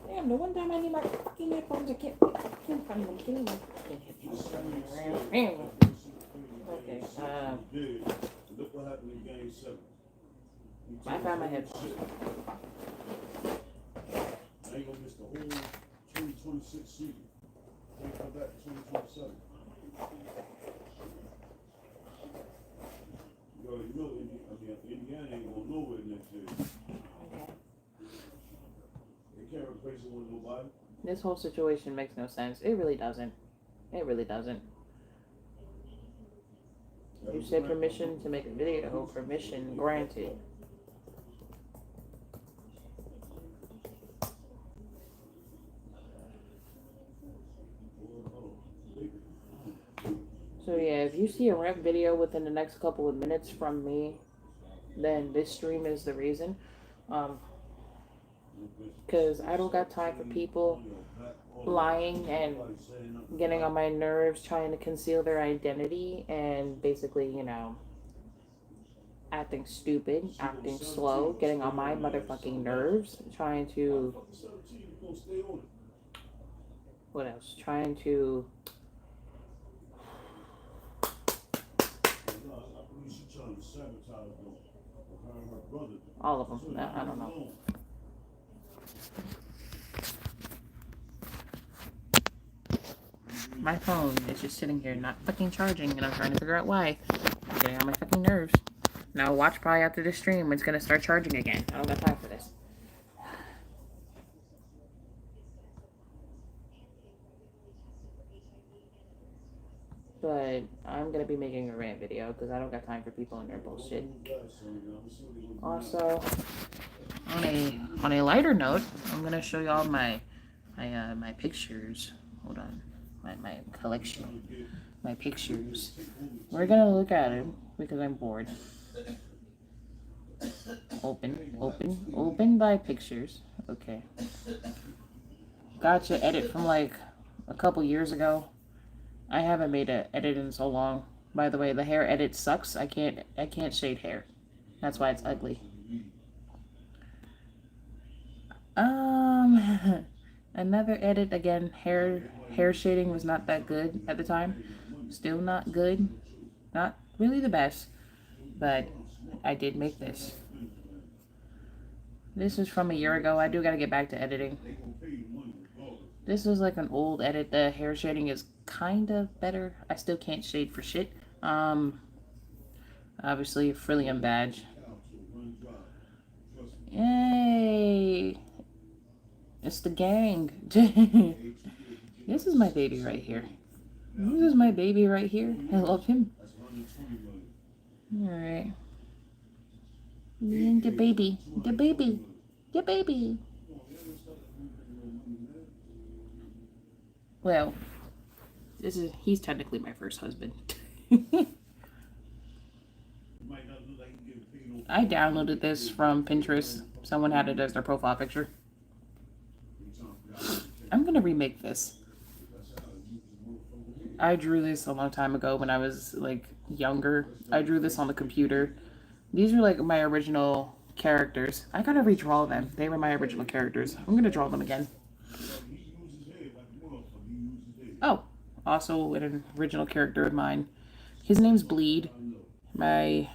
Damn, the one time I need my fucking headphones, I can't find them. Give me my fucking headphones. Okay, Look what happened in game 7. I found my headphones. I ain't gonna miss the whole 2026 season. Can't come back to 2027. You already know Indiana ain't going nowhere next year. Okay. They can't replace it with nobody. This whole situation makes no sense. It really doesn't. It really doesn't. You said permission to make a video. Permission granted. So yeah, if you see a rap video within the next couple of minutes from me, then this stream is the reason. Because I don't got time for people lying and getting on my nerves, trying to conceal their identity, and basically, you know, acting stupid, acting slow, getting on my motherfucking nerves, trying to... What else? Trying to... All of them. I don't know. My phone is just sitting here not fucking charging, and I'm trying to figure out why. I'm getting on my fucking nerves. Now watch probably after this stream, it's gonna start charging again. I don't got time for this. But I'm gonna be making a rant video because I don't got time for people and their bullshit. Also, on a lighter note, I'm gonna show y'all my pictures. Hold on, my collection, my pictures. We're gonna look at it because I'm bored. Open by pictures. Okay. Gotcha. Edit from like a couple years ago. I haven't made an edit in so long. By the way, the hair edit sucks. I can't shade hair. That's why it's ugly. Another edit again. Hair shading was not that good at the time. Still not good. Not really the best. But I did make this. This is from a year ago. I do gotta get back to editing. This was like an old edit. The hair shading is kind of better. I still can't shade for shit. Obviously, Frillium badge. Yay! It's the gang. This is my baby right here. This is my baby right here. I love him. Alright. The baby. The baby. The baby. Well, he's technically my first husband. I downloaded this from Pinterest. Someone had it as their profile picture. I'm gonna remake this. I drew this a long time ago when I was like younger. I drew this on the computer. These are like my original characters. I gotta redraw them. They were my original characters. I'm gonna draw them again. Oh, also an original character of mine. His name's Bleed. I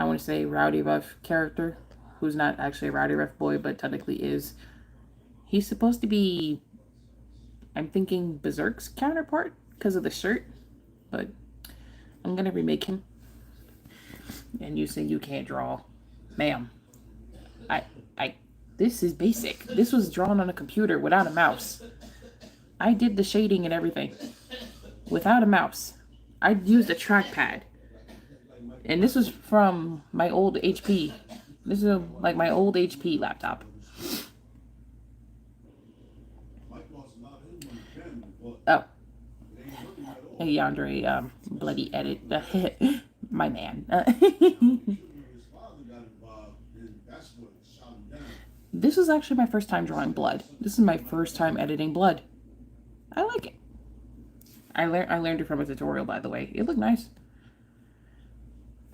want to say Rowdy Rough character, who's not actually a Rowdy Rough boy, but technically is. He's supposed to be, I'm thinking, Berserk's counterpart because of the shirt, but I'm gonna remake him. And you say you can't draw, ma'am. This is basic. This was drawn on a computer without a mouse. I did the shading and everything without a mouse. I used a trackpad. And this was from my old HP. This is like my old HP laptop. Oh. Hey, Yandere, bloody edit. My man. This was actually my first time drawing blood. This is my first time editing blood. I like it. I learned it from a tutorial, by the way. It looked nice.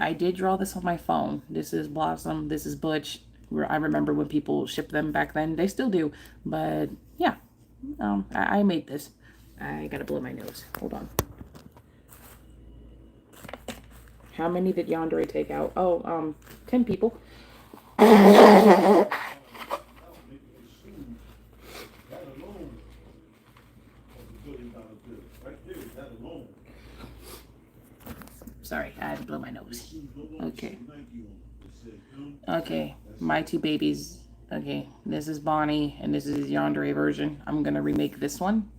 I did draw this on my phone. This is Blossom. This is Butch. I remember when people shipped them back then. They still do. But, yeah. I made this. I gotta blow my nose. Hold on. How many did Yandere take out? Oh, 10 people. Sorry, I had to blow my nose. Okay. Okay, my two babies. Okay, this is Bonnie, and this is Yandere version. I'm gonna remake this one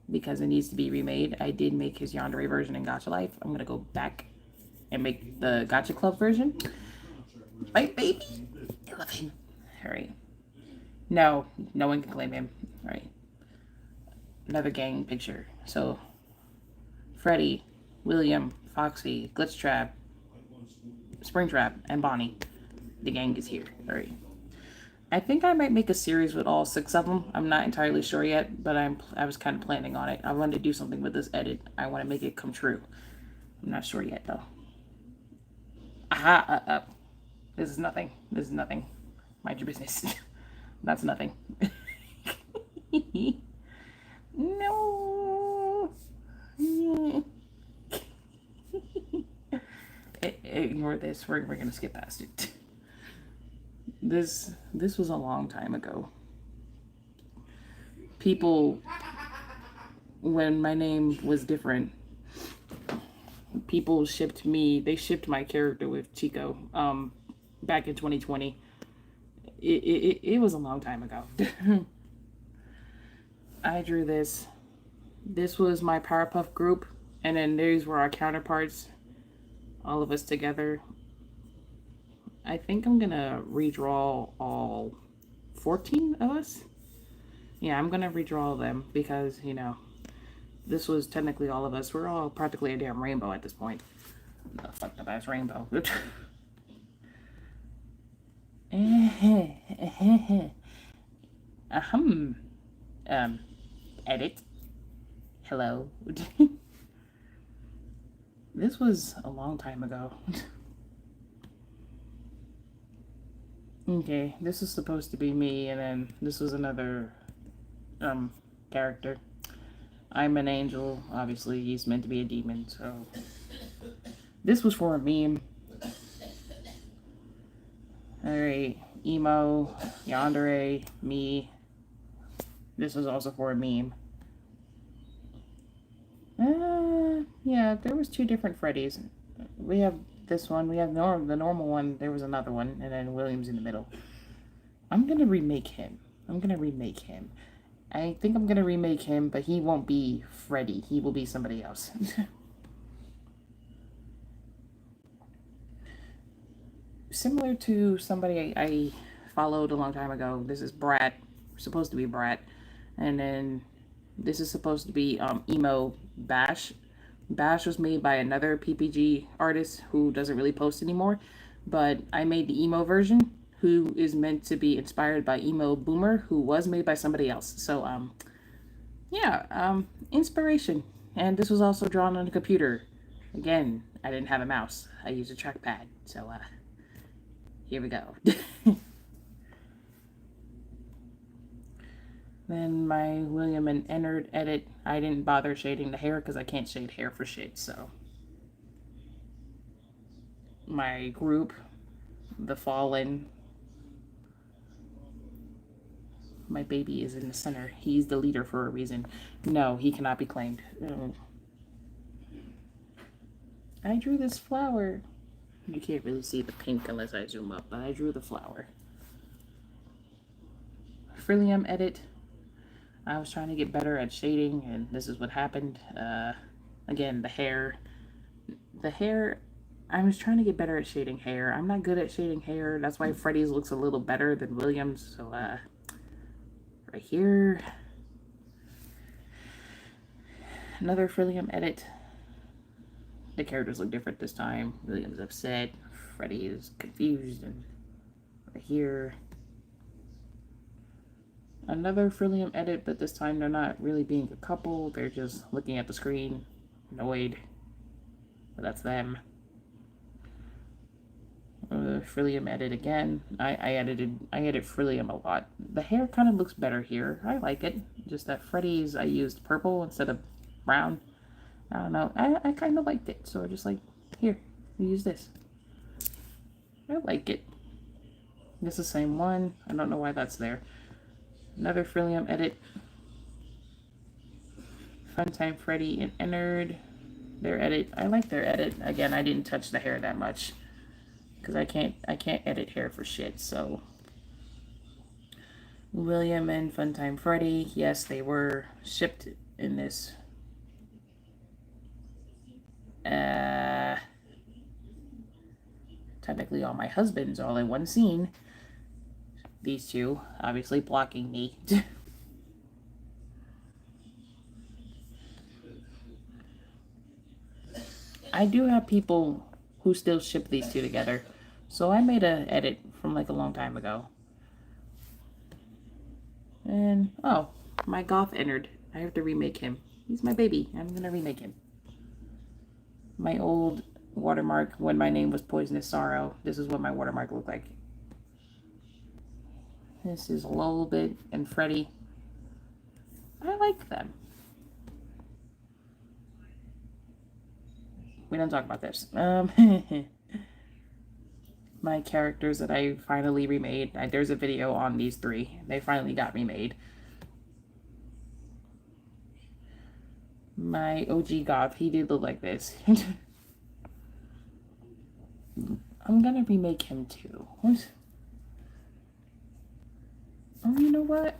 because it needs to be remade. I did make his Yandere version in Gacha Life. I'm gonna go back and make the Gacha Club version. My baby, I love him. All right. No one can claim him. All right. Another gang picture. So, Freddy, William, Foxy, Glitchtrap, Springtrap, and Bonnie. The gang is here. All right. I think I might make a series with all 6 of them. I'm not entirely sure yet, but I was kind of planning on it. I wanted to do something with this edit. I want to make it come true. I'm not sure yet, though. Aha! This is nothing. This is nothing. Mind your business. That's nothing. No. Ignore this. We're gonna skip past it. This was a long time ago. People, when my name was different, people shipped me. They shipped my character with Chico. Back in 2020. It was a long time ago. I drew this. This was my Powerpuff group, and then these were our counterparts. All of us together. I think I'm gonna redraw all 14 of us. Yeah, I'm gonna redraw them because, you know, this was technically all of us. We're all practically a damn rainbow at this point. The fuck the best rainbow. Edit. Hello. This was a long time ago. Okay, this is supposed to be me, and then this was another character. I'm an angel. Obviously, he's meant to be a demon, so this was for a meme. Alright, Emo, Yandere, me. This was also for a meme. Yeah, there was two different Freddys. We have this one, we have the normal one, there was another one, and then William's in the middle. I'm gonna remake him. I think I'm gonna remake him, but he won't be Freddy. He will be somebody else. Similar to somebody I followed a long time ago. This is Brat, supposed to be Brat, and then this is supposed to be emo Bash. Bash was made by another PPG artist who doesn't really post anymore, but I made the emo version, who is meant to be inspired by emo Boomer, who was made by somebody else. So yeah, inspiration. And this was also drawn on a computer. Again, I didn't have a mouse. I used a trackpad. So here we go. Then my William and Ennard edit, I didn't bother shading the hair because I can't shade hair for shit, so. My group, The Fallen. My baby is in the center. He's the leader for a reason. No, he cannot be claimed. I drew this flower. You can't really see the pink unless I zoom up, but I drew the flower. Frillium edit. I was trying to get better at shading, and this is what happened. Again, the hair. I was trying to get better at shading hair. I'm not good at shading hair. That's why Freddy's looks a little better than William's. So, right here. Another Frillium edit. The characters look different this time. William's upset. Freddy is confused. And right here. Another Frillium edit, but this time they're not really being a couple. They're just looking at the screen, annoyed. But that's them. Frillium edit again. I edit Frillium a lot. The hair kind of looks better here. I like it. Just that Freddy's, I used purple instead of brown. I don't know. I kind of liked it. So I just like, here, use this. I like it. This is the same one. I don't know why that's there. Another Frillium edit. Funtime Freddy and Ennard. Their edit. I like their edit. Again, I didn't touch the hair that much. Because I can't edit hair for shit, so. William and Funtime Freddy. Yes, they were shipped in this. Technically all my husbands all in one scene. These two, obviously blocking me. I do have people who still ship these two together. So I made an edit from like a long time ago. And, oh, my goth Ennard. I have to remake him. He's my baby. I'm going to remake him. My old watermark when my name was Poisonous Sorrow. This is what my watermark looked like. This is Lullabit and Freddy. I like them. We don't talk about this. My characters that I finally remade. There's a video on these three. They finally got remade. My OG goth, he did look like this. I'm gonna remake him too. What? Oh, you know what?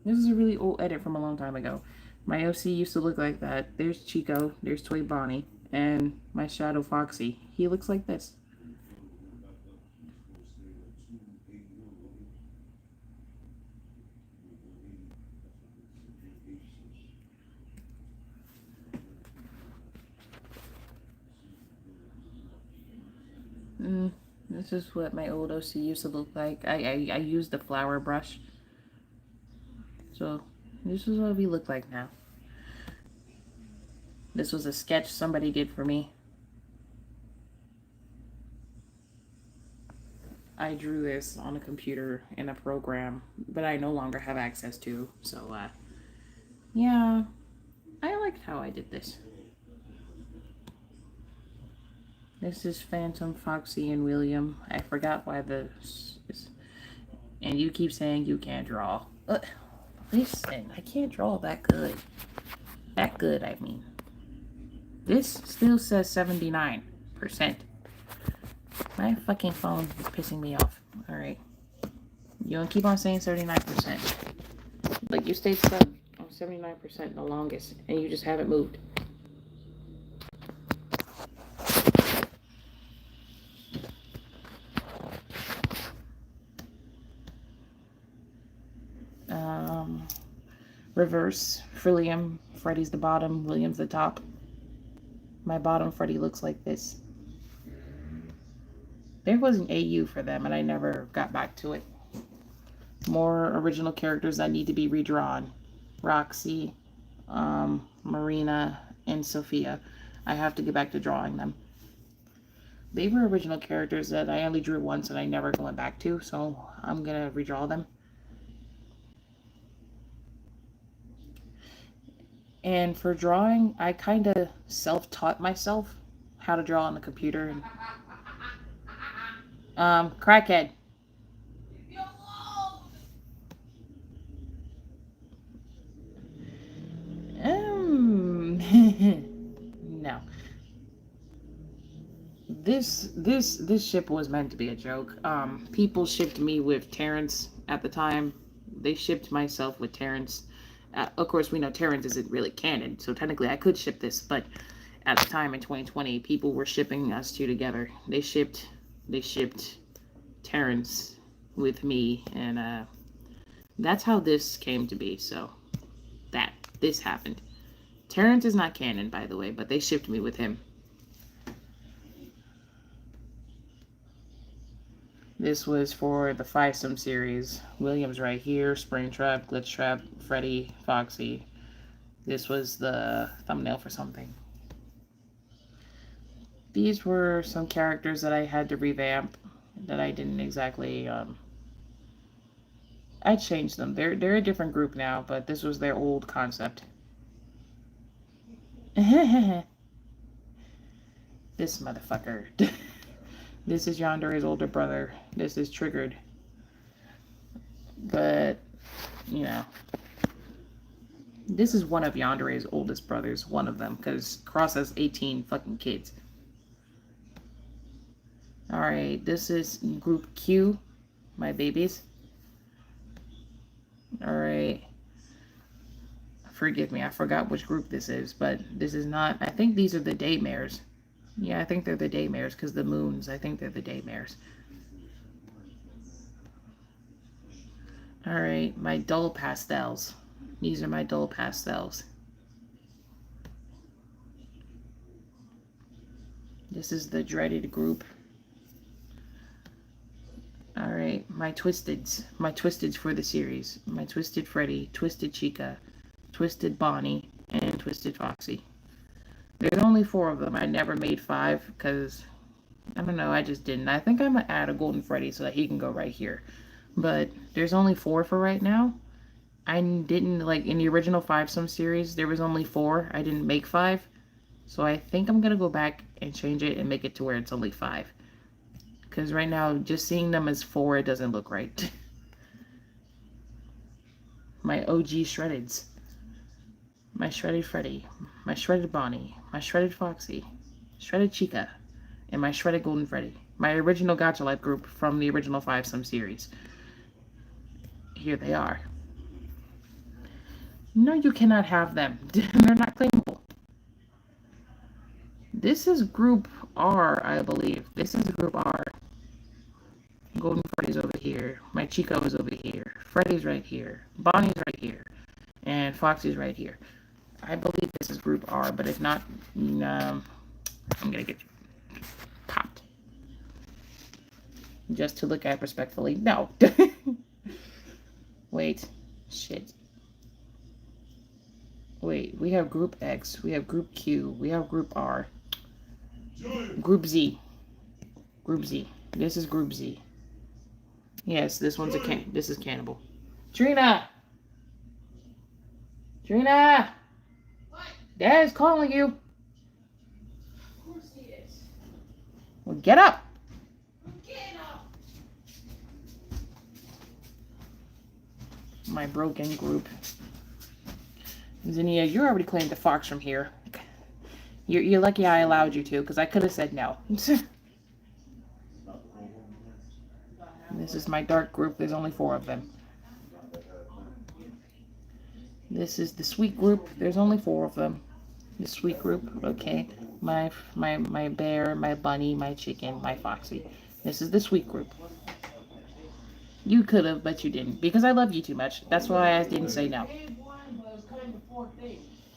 This is a really old edit from a long time ago. My OC used to look like that. There's Chico, there's Toy Bonnie, and my Shadow Foxy. He looks like this. This is what my old OC used to look like. I used the flower brush. So, this is what we look like now. This was a sketch somebody did for me. I drew this on a computer in a program, but I no longer have access to. So, yeah, I liked how I did this. This is Phantom, Foxy, and William. I forgot why the... And you keep saying you can't draw. Listen, I can't draw that good. That good, I mean. This still says 79%. My fucking phone is pissing me off. Alright. You want to keep on saying 79%. Like, you stayed stuck on 79% the longest, and you just haven't moved. Reverse. Frillium. Freddy's the bottom. William's the top. My bottom Freddy looks like this. There was an AU for them, and I never got back to it. More original characters that need to be redrawn. Roxy, Marina, and Sophia. I have to get back to drawing them. They were original characters that I only drew once and I never went back to, so I'm gonna redraw them. And for drawing, I kind of self-taught myself how to draw on the computer. Crackhead. No. This ship was meant to be a joke. People shipped me with Terrence at the time. They shipped myself with Terrence. Of course, we know Terrence isn't really canon, so technically I could ship this, but at the time in 2020, people were shipping us two together. They shipped Terrence with me, and that's how this came to be. So this happened. Terrence is not canon, by the way, but they shipped me with him. This was for the Five-Some series. William's right here, Springtrap, Glitchtrap, Freddy, Foxy. This was the thumbnail for something. These were some characters that I had to revamp, that I didn't exactly, I changed them. They're a different group now, but this was their old concept. This motherfucker. This is Yandere's older brother. This is Triggered. But, you know. This is one of Yandere's oldest brothers. One of them. Because Cross has 18 fucking kids. Alright, this is Group Q. My babies. Alright. Forgive me, I forgot which group this is. But this is not... I think these are the Daymares. Yeah, I think they're the Daymares, because the moons, I think they're the Daymares. Alright, my dull pastels. These are my dull pastels. This is the dreaded group. Alright, my Twisteds. My Twisteds for the series. My Twisted Freddy, Twisted Chica, Twisted Bonnie, and Twisted Foxy. There's only 4 of them. I never made 5 because, I don't know, I just didn't. I think I'm going to add a Golden Freddy so that he can go right here. But there's only 4 for right now. I didn't, like, in the original Five-Some series, there was only 4. I didn't make 5. So I think I'm going to go back and change it and make it to where it's only 5. Because right now, just seeing them as 4, it doesn't look right. My OG Shreddeds. My Shredded Freddy, my Shredded Bonnie, my Shredded Foxy, Shredded Chica, and my Shredded Golden Freddy. My original Gacha Life group from the original Five-Some series. Here they are. No, you cannot have them. They're not claimable. This is Group R, I believe. This is Group R. Golden Freddy's over here. My Chico is over here. Freddy's right here. Bonnie's right here. And Foxy's right here. I believe this is Group R, but if not, I'm gonna get you popped. Just to look at respectfully. No. Wait. Shit. Wait, we have Group X, we have Group Q, we have Group R. Group Z. Group Z. This is Group Z. Yes, this one's this is Cannibal. Trina! Trina! What? Dad is calling you. Of course he is. Well, get up. I'm getting up. my broken group. Zinnia, you already claimed a fox from here. You're lucky I allowed you to, because I could have said no. This is my dark group. There's only 4 of them. This is the sweet group. There's only 4 of them. The sweet group. Okay. My bear, my bunny, my chicken, my foxy. This is the sweet group. You could have, but you didn't. Because I love you too much. That's why I didn't say no.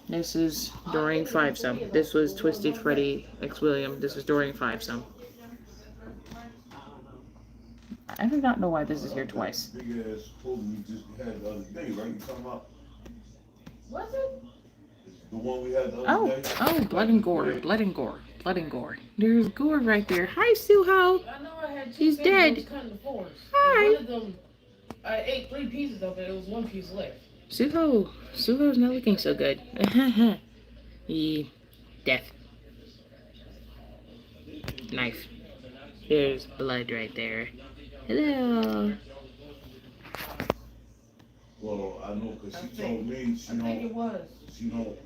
This is during 5-some. This was Twisted Freddy X William. This is during 5-some. I do not know why this is here twice. Big ass photo you just had the other day, right? You talking about? Was it? The one we had the other day? Oh, blood and gore, blood and gore, blood and gore. There's gore right there. Hi, Suho. I know I had 2 He's dead. cutting the forest. Hi. One of them, I ate 3 pieces of it. It was 1 piece left. Suho's not looking so good. Death. Knife. There's blood right there. Hello. Well, I know because I she think- told me I think it was. she don't,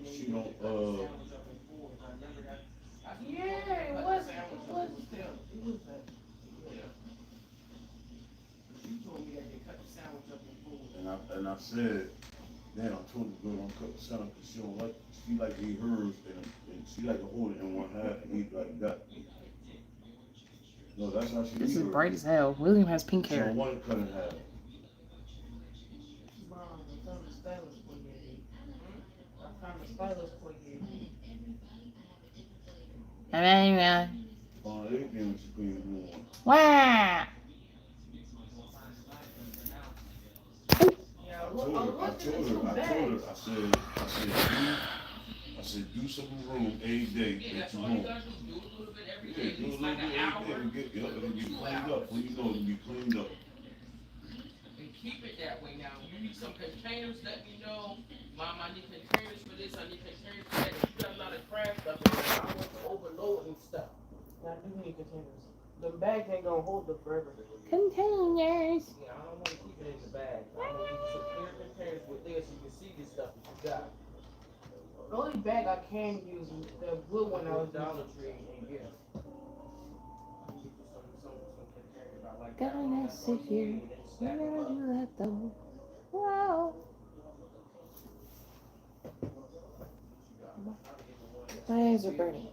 Yeah, it was. It was still. It was that. She told me that they cut the sandwich up in full. and I said, damn, I told the girl don't cut the sound because she don't like, she like to eat hers and she like to hold it in one half and eat like that. No, that's how she This eat is hers. bright as hell. William has pink She hair. don't want to cut in half. Mom, I found the stylus for you. I found the stylus for you. Everything was clean and warm. Wow. Yeah, I told her, I said, do some room every day at your home. Yeah, do a little bit every day and get, it'll be cleaned up. When you know it'll be cleaned up. And keep it that way now. You need some containers, let me know. Mom, I need containers for this, I need containers for that. If you got a lot of crap stuff in there, I don't want to overload and stuff. I do need containers. The bags ain't gonna hold it forever. Containers. Yeah, I don't want to keep it in the bag. I want to keep some clear containers with this so you can see this stuff that you got. The only bag I can use is the wood one I was Dollar using. Tree and yeah. Gonna sit here. Where do that though? Wow. My eyes are burning.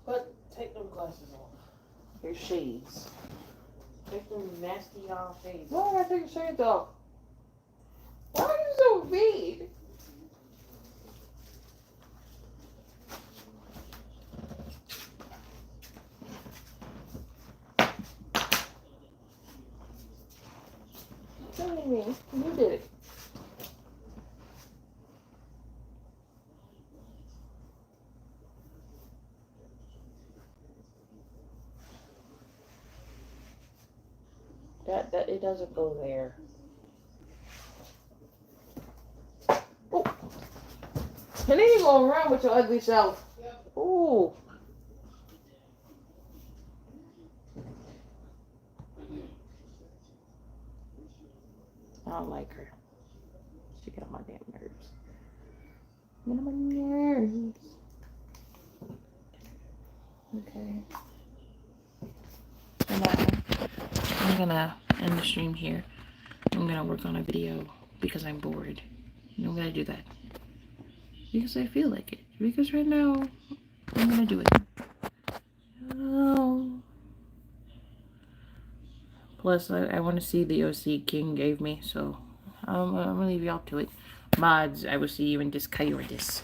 But take them glasses off. Your shades. Take them nasty y'all shades. Why did I take your shades off? Why are you so mean? What do you mean? You did it. That it doesn't go there. Oh. And then you go around with your ugly self. Ooh. I don't like her. She got on my damn nerves. Get on my nerves. Okay. So now I'm gonna end the stream here. I'm gonna work on a video because I'm bored. And I'm gonna do that. Because I feel like it. Because right now, I'm gonna do it. Oh. Plus, I want to see the OC King gave me, so I'm gonna leave y'all to it. Mods, I will see you in Discoyotis.